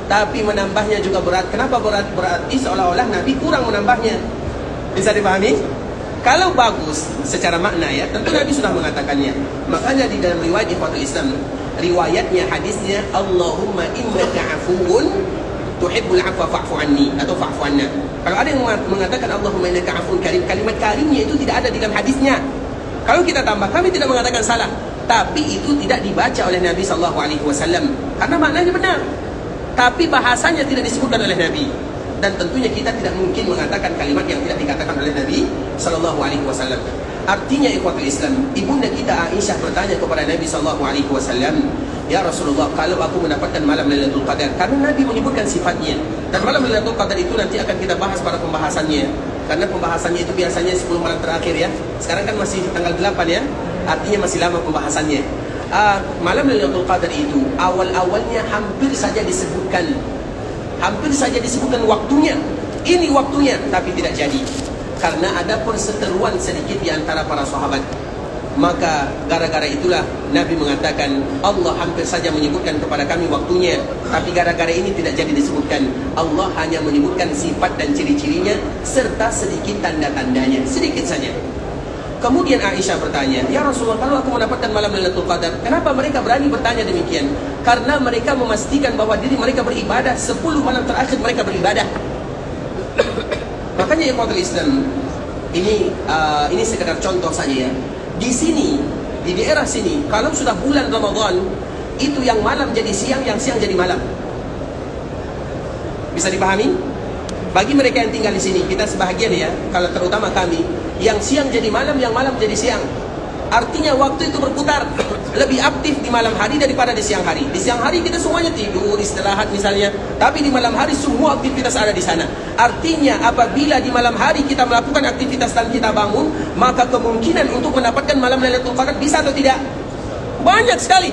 tapi menambahnya juga berat. Kenapa berat? Berarti seolah-olah Nabi kurang menambahnya. Bisa dipahami? Kalau bagus secara makna ya, tentu Nabi sudah mengatakannya. Makanya di dalam riwayat ikhwatul Islam, riwayatnya hadisnya Allahumma innaka afuwun tuhibbul afwa fa'fu anni atau fa'fu anna. Kalau ada yang mengatakan Allahumma innaka afuwun karim, kalimat karimnya itu tidak ada di dalam hadisnya. Kalau kita tambah, kami tidak mengatakan salah, tapi itu tidak dibaca oleh Nabi sallallahu alaihi wasallam karena maknanya benar. Tapi bahasanya tidak disebutkan oleh Nabi. Dan tentunya kita tidak mungkin mengatakan kalimat yang tidak dikatakan oleh Nabi sallallahu alaihi wasallam. Artinya ikhwatul Islam, ibunda kita Aisyah bertanya kepada Nabi sallallahu alaihi wasallam, "Ya Rasulullah, kalau aku mendapatkan malam Lailatul Qadar," karena Nabi menyebutkan sifatnya. Dan malam Lailatul Qadar itu nanti akan kita bahas pada pembahasannya. Karena pembahasannya itu biasanya 10 malam terakhir ya. Sekarang kan masih tanggal 8 ya. Artinya masih lama pembahasannya. Malam Lailatul Qadar itu awal-awalnya hampir saja disebutkan waktunya. Ini waktunya, tapi tidak jadi. Karena ada perseteruan sedikit di antara para sahabat. Maka gara-gara itulah Nabi mengatakan Allah hampir saja menyebutkan kepada kami waktunya, tapi gara-gara ini tidak jadi disebutkan. Allah hanya menyebutkan sifat dan ciri-cirinya serta sedikit tanda-tandanya, sedikit saja. Kemudian Aisyah bertanya, "Ya Rasulullah, kalau aku mendapatkan malam Lailatul Qadar, kenapa mereka berani bertanya demikian?" Karena mereka memastikan bahwa diri mereka beribadah, 10 malam terakhir mereka beribadah. Makanya ikhwatul Islam, ini sekedar contoh saja ya. Di sini, di daerah sini, kalau sudah bulan Ramadan, itu yang malam jadi siang, yang siang jadi malam. Bisa dipahami? Bagi mereka yang tinggal di sini, kita sebahagian ya, kalau terutama kami, yang siang jadi malam, yang malam jadi siang. Artinya waktu itu berputar, lebih aktif di malam hari daripada di siang hari. Di siang hari kita semuanya tidur, istirahat misalnya, tapi di malam hari semua aktivitas ada di sana. Artinya apabila di malam hari kita melakukan aktivitas dan kita bangun, maka kemungkinan untuk mendapatkan malam Lailatul Qadar bisa atau tidak? Banyak sekali.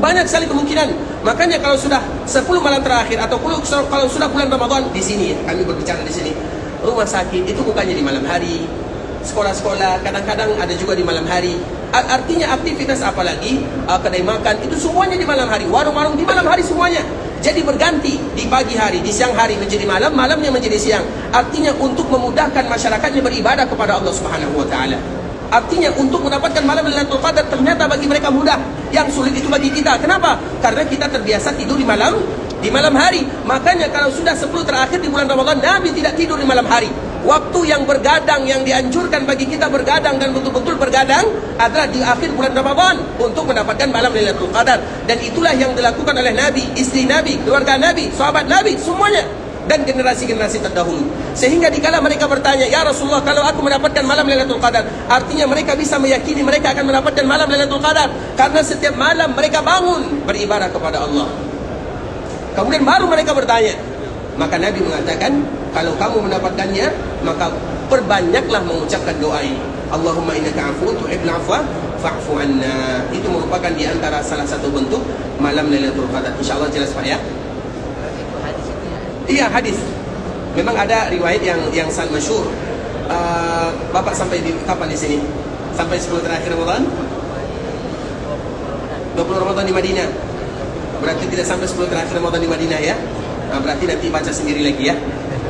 Banyak sekali kemungkinan. Makanya kalau sudah 10 malam terakhir atau kalau sudah bulan Ramadan, di sini ya, kami berbicara di sini. Rumah sakit itu bukannya di malam hari. Sekolah-sekolah kadang-kadang ada juga di malam hari. Artinya aktivitas apalagi kedai makan itu semuanya di malam hari. Warung-warung di malam hari semuanya. Jadi berganti di pagi hari, di siang hari menjadi malam, malamnya menjadi siang. Artinya untuk memudahkan masyarakatnya beribadah kepada Allah Subhanahu wa taala. Artinya untuk mendapatkan malam Lailatul Qadar ternyata bagi mereka mudah. Yang sulit itu bagi kita. Kenapa? Karena kita terbiasa tidur di malam hari. Makanya kalau sudah 10 terakhir di bulan Ramadan, Nabi tidak tidur di malam hari. Waktu yang bergadang, yang dianjurkan bagi kita bergadang dan betul-betul bergadang adalah di akhir bulan Ramadan untuk mendapatkan malam Lailatul Qadar. Dan itulah yang dilakukan oleh Nabi, istri Nabi, keluarga Nabi, sahabat Nabi, semuanya. Dan generasi-generasi terdahulu. Sehingga dikala mereka bertanya, "Ya Rasulullah, kalau aku mendapatkan malam Lailatul Qadar," artinya mereka bisa meyakini mereka akan mendapatkan malam Lailatul Qadar karena setiap malam mereka bangun beribadah kepada Allah. Kemudian baru mereka bertanya. Maka Nabi mengatakan, kalau kamu mendapatkannya, maka perbanyaklah mengucapkan doa ini. Allahumma innaka afuwun tuhibbul afwa fa'fu anna. Itu merupakan di antara salah satu bentuk malam Lailatul Qadar. Insyaallah jelas Pak ya? Itu hadis itu ya. Iya, hadis. Memang ada riwayat yang sangat masyhur. Bapak sampai di kapan di sini? Sampai 10 terakhir Ramadan? 20 Ramadan di Madinah. Berarti tidak sampai 10 terakhir Ramadan di Madinah ya? Nah, berarti nanti baca sendiri lagi ya.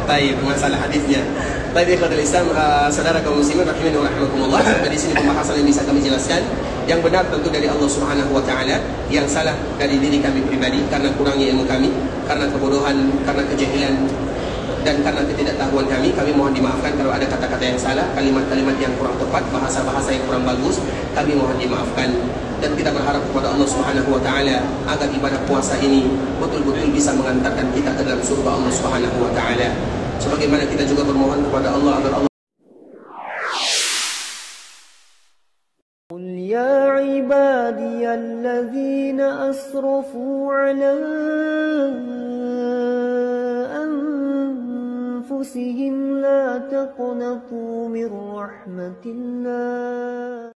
Baik, masalah hadisnya. Baik, ikhwatul Islam, saudara kaum muslimin rahimani wa rahimakumullah. Sampai di sini pembahasan yang bisa kami jelaskan. Yang benar tentu dari Allah Subhanahu wa taala, yang salah dari diri kami pribadi karena kurangnya ilmu kami, karena kebodohan, karena kejahilan dan karena ketidaktahuan kami mohon dimaafkan kalau ada kata-kata yang salah, kalimat-kalimat yang kurang tepat, bahasa-bahasa yang kurang bagus, kami mohon dimaafkan. Dan kita berharap kepada Allah Subhanahu wa taala agar ibadah puasa ini betul-betul bisa mengantarkan kita ke dalam surga Allah Subhanahu wa taala. Sebagaimana kita juga bermohon kepada Allah agar Allah قل يا عبادي الذين أسرفوا على أنفسهم لا تقنطوا من رحمة الله